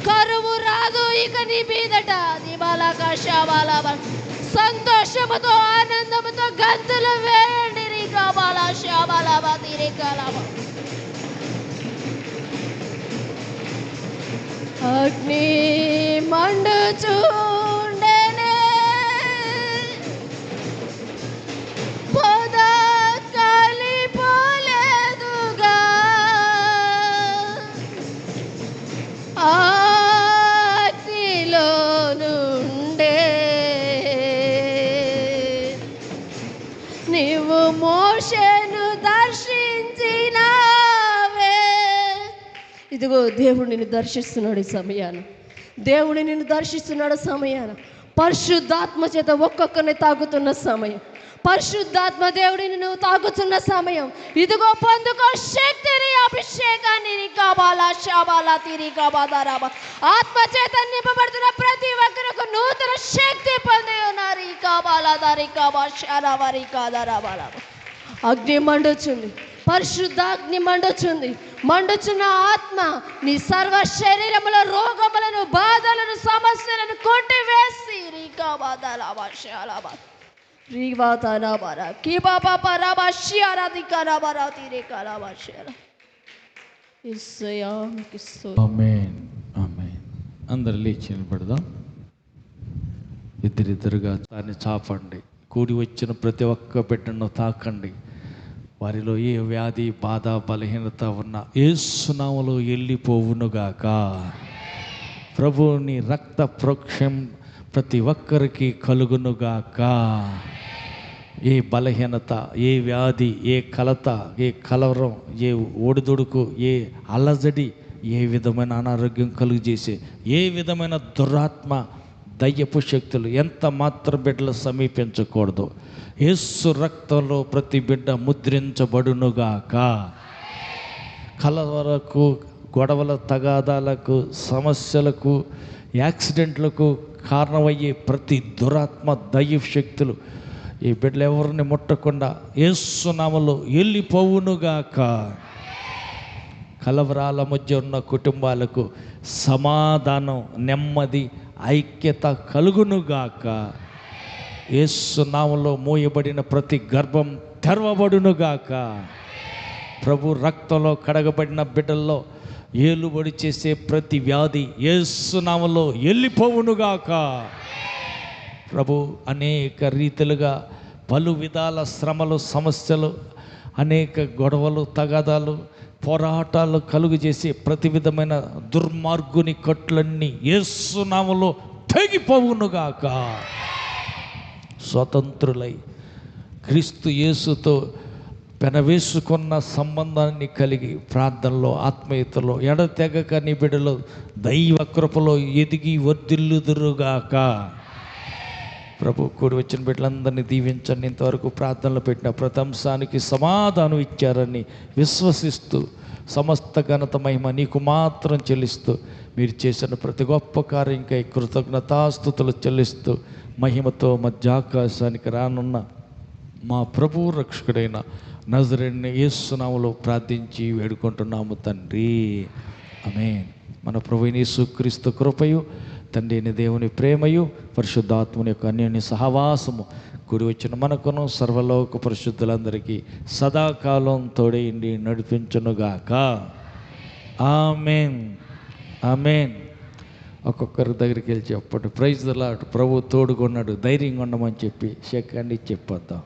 కరువు రాదు ఇక నీ మీదట. సంతోషముతో ఆనందముతో గంతులు వేయండి. అగ్ని మండుచుండెనే పొద కాలిపోలేదుగా అగ్నిలో నుండే నీవు మోషేను దర్శించినావే. ఇదిగో దేవుడు నిన్ను దర్శిస్తున్నాడు. ఈ సమయాన దేవుడు నిన్ను దర్శిస్తున్నాడు. సమయాన పరిశుద్ధాత్మ చేత ఒక్కొక్కరిని తాగుతున్న సమయం, పరిశుద్ధాత్మ దేవుడిని నువ్వు తాగుతున్న సమయం. ఇదిగో పొందుకో శక్తిని, అభిషేకాన్ని. ఆత్మ చేత నింపబడుతున్న ప్రతి ఒక్కరికి నూతన శక్తి పొంది ఉన్నారు. అగ్ని మండుచుంది, పరిశుద్ధాగ్ని మండుచుంది. మండుచున్న ఆత్మ నీ సర్వ శరీరముల రోగములను, బాధలను, సమస్యలను కొట్టివేసి
అందరు లేచి నిలబడదాం. ఇద్దరిద్దరుగా దాన్ని చాపండి. కూడి వచ్చిన ప్రతి ఒక్క బిడ్డను తాకండి. వారిలో ఏ వ్యాధి, బాధ, బలహీనత ఉన్న యేసు నామములో వెళ్ళిపోవునుగాక. ప్రభువుని రక్త ప్రోక్షం ప్రతి ఒక్కరికి కలుగునుగాక. ఏ బలహీనత, ఏ వ్యాధి, ఏ కలత, ఏ కలవరం, ఏ ఒడిదుడుకు, ఏ అలజడి ఏ విధమైన అనారోగ్యం కలుగు చేసే ఏ విధమైన దురాత్మ దయ్యపు శక్తులు ఎంత మాత్రం బిడ్డలు సమీపించకూడదు. యేసు రక్తంలో ప్రతి బిడ్డ ముద్రించబడునుగాక. కలవరకు, గొడవల, తగాదాలకు, సమస్యలకు, యాక్సిడెంట్లకు కారణమయ్యే ప్రతి దురాత్మ దయ్య శక్తులు ఈ బిడ్డలు ఎవరిని ముట్టకుండా యేసు నామములో వెళ్ళిపోవునుగాక. కలవరాల మధ్య ఉన్న కుటుంబాలకు సమాధానం, నెమ్మది, ఐక్యత కలుగునుగాక. యేసు నామములో మోయబడిన ప్రతి గర్భం తెరవబడునుగాక. ప్రభు రక్తంలో కడగబడిన బిడ్డల్లో ఏలుబడి చేసే ప్రతి వ్యాధి యేసు నామములో వెళ్ళిపోవునుగాక. ప్రభు అనేక రీతిలుగా పలు విధాల శ్రమలు, సమస్యలు, అనేక గొడవలు, తగాదాలు, పోరాటాలు కలుగు చేసే ప్రతి విధమైన దుర్మార్గుని కట్లన్నీ యేసు నామములో తెగిపోవునుగాక. స్వతంత్రులై క్రీస్తు యేసుతో పెనవేసుకున్న సంబంధాన్ని కలిగి ప్రార్థనలో, ఆత్మీయతలో ఎడతెగక నీ బిడ్డలో దైవ కృపలో ఎదిగి వర్ధిల్లుదురుగాక. ప్రభు కూడి వచ్చిన బిడ్డలందరినీ దీవించండి. ఇంతవరకు ప్రార్థనలు పెట్టిన ప్రతి అంశానికి సమాధానం ఇచ్చారని విశ్వసిస్తూ సమస్త ఘనత మహిమ నీకు మాత్రం చెల్లిస్తూ మీరు చేసిన ప్రతి గొప్ప కార్యంకై కృతజ్ఞతాస్తుతులు చెల్లిస్తూ మహిమతో మధ్యాకాశానికి రానున్న మా ప్రభు రక్షకుడైన నజరేయుడైన యేసు నామములో ప్రార్థించి వేడుకుంటున్నాము తండ్రి. ఆమేన్. మన ప్రభువైన యేసుక్రీస్తు కృపయు, తండ్రి అయిన దేవుని ప్రేమయు, పరిశుద్ధాత్మని యొక్క అన్యోన్య సహవాసము కూడి వచ్చిన మనకును సర్వలోక పరిశుద్ధులందరికీ సదాకాలం తోడైండి నడిపించునుగాక. ఆమేన్. ఆమేన్. ఒక్కొక్కరి దగ్గరికి వెళ్ళి చెప్పండి, ప్రైజ్ ద లార్డ్, ప్రభు తోడుగొన్నాడు, ధైర్యంగా ఉండమని చెప్పి షేక్ హ్యాండ్ ఇచ్చి చెప్పొద్దాం.